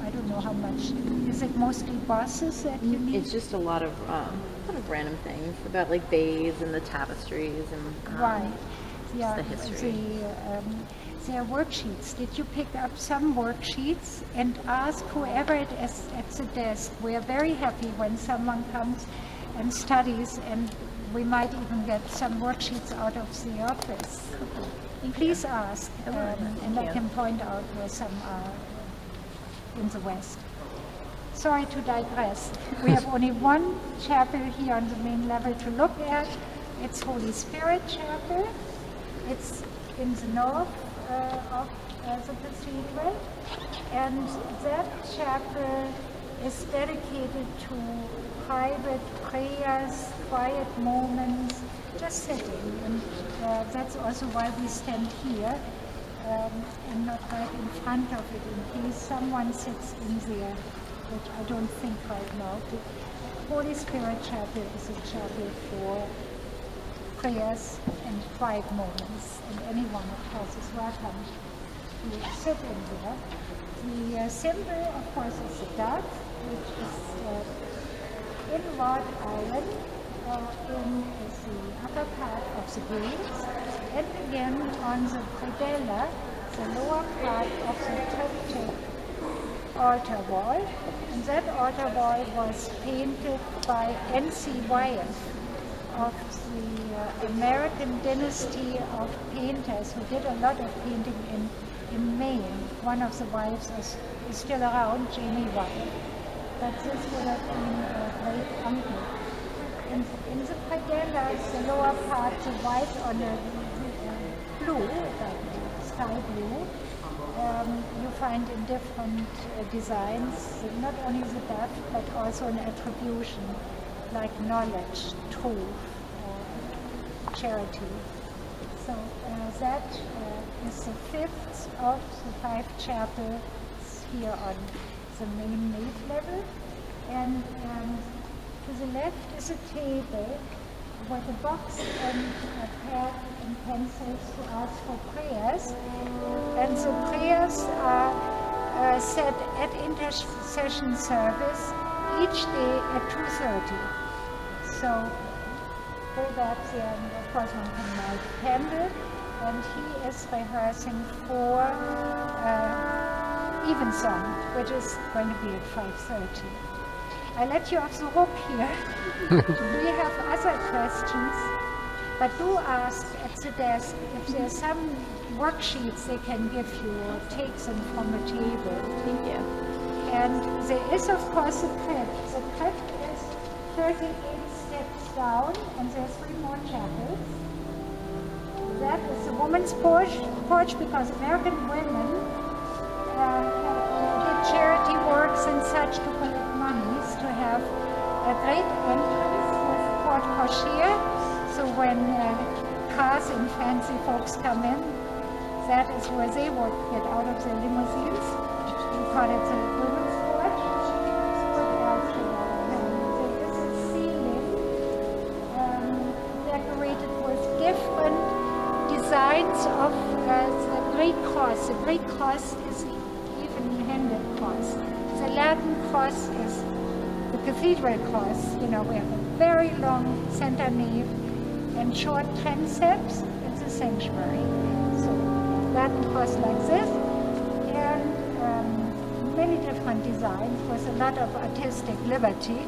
don't know how much, is it mostly bosses that you need? It's just a lot of kind of random things about like bays and the tapestries and right. Yeah, the history. their worksheets. Did you pick up some worksheets and ask whoever it is at the desk? We are very happy when someone comes and studies, and we might even get some worksheets out of the office. Please ask, and I can point out where some are in the West. Sorry to digress. We have only one chapel here on the main level to look at. It's Holy Spirit Chapel. It's in the north of the cathedral, and that chapel is dedicated to private prayers, quiet moments, just sitting, and that's also why we stand here and not right in front of it in case someone sits in there, which I don't think right now. The Holy Spirit Chapel is a chapel for prayers and quiet moments, and anyone, of course, is welcome to sit in there. The symbol, of course, is the dove, which is in wrought iron in the upper part of the gates, and again on the predella, the lower part of the triptych altar wall. And that altar wall was painted by N.C. Wyeth of the American dynasty of painters who did a lot of painting in Maine. One of the wives is still around, Jamie Wyeth. But this would have been a great uncle. In the predella, the lower part, the white on the blue, sky blue, you find in different designs, not only the dove, but also an attribution like knowledge, truth, charity. So that is the fifth of the 5 chapels here on the main nave level. And to the left is a table with a box and a pad and pencils to ask for prayers. And the prayers are said at intercession service each day at 2:30. So go back there, and of course one can light candle, and he is rehearsing for evensong, which is going to be at 5:30. I let you off the hook here. We have other questions, but do ask at the desk if there's some worksheets they can give you or take them from a table. Thank you. And there is, of course, a crypt. The crypt is 38 steps down, and there's 3 more chapels. That is the woman's porch because American women did charity works and such to collect monies to have a great entrance with porte cochere. So when cars and fancy folks come in, that is where they would get out of their limousines. We call it the women's porch. What else do I have? There is a ceiling decorated with different designs of the Greek cross. The Greek cross is the even-handed cross. The Latin cross is the cathedral cross. You know, we have a very long center nave and short transepts in the sanctuary. So Latin cross like this, and many different designs with a lot of artistic liberty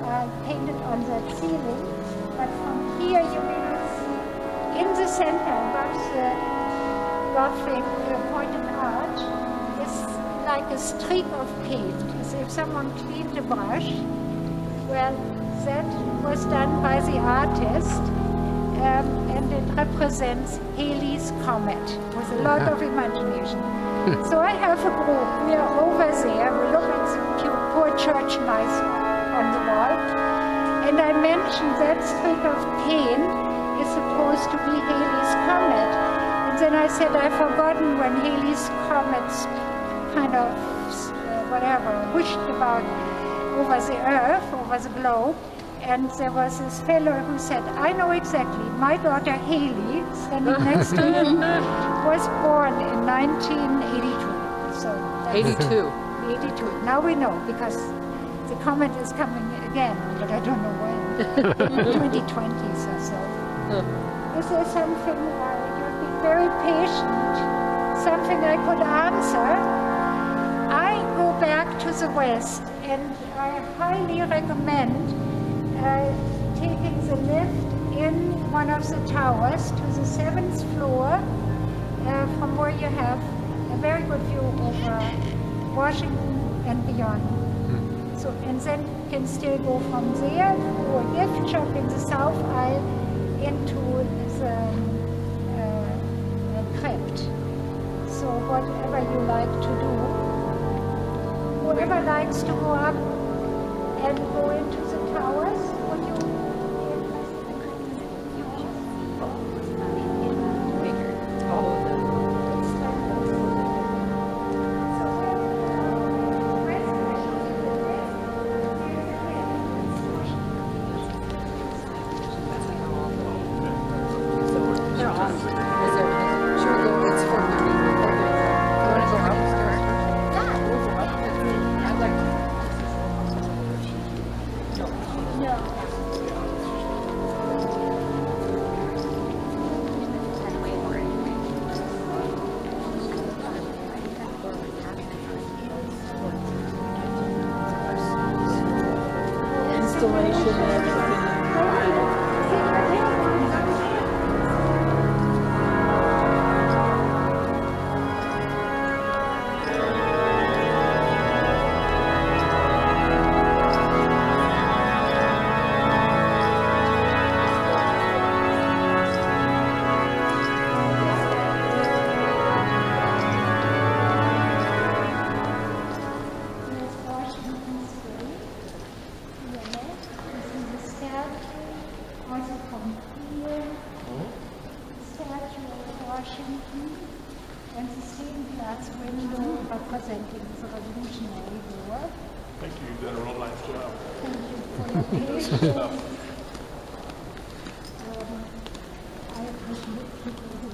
are painted on that ceiling. But from here you may not see, in the center above the Gothic pointed arch is like a streak of paint, as if someone cleaned a brush. Well, that was done by the artist, and it represents Halley's Comet with a lot of imagination. So I have a group. We are over there. We look at the poor church mice on the wall, and I mentioned that streak of paint is supposed to be Halley's Comet. And then I said I've forgotten when Halley's Comets kind of whooshed about over the earth, over the globe. And there was this fellow who said, I know exactly, my daughter Haley, standing next to him, was born in 1982. So that's 82. Now we know, because the comet is coming again, but I don't know when. 2020s or so. Is there something you're thinking very patient. Something I could answer. I go back to the west, and I highly recommend taking the lift in one of the towers to the 7th floor, from where you have a very good view over Washington and beyond. So, and then you can still go from there through a gift shop in the south aisle into the crypt. So whatever you like to do. Whoever likes to go up and go into the towers, would you? Representing the Revolutionary War. Thank you, you've done a real nice job. Thank you for your patience. I appreciate people who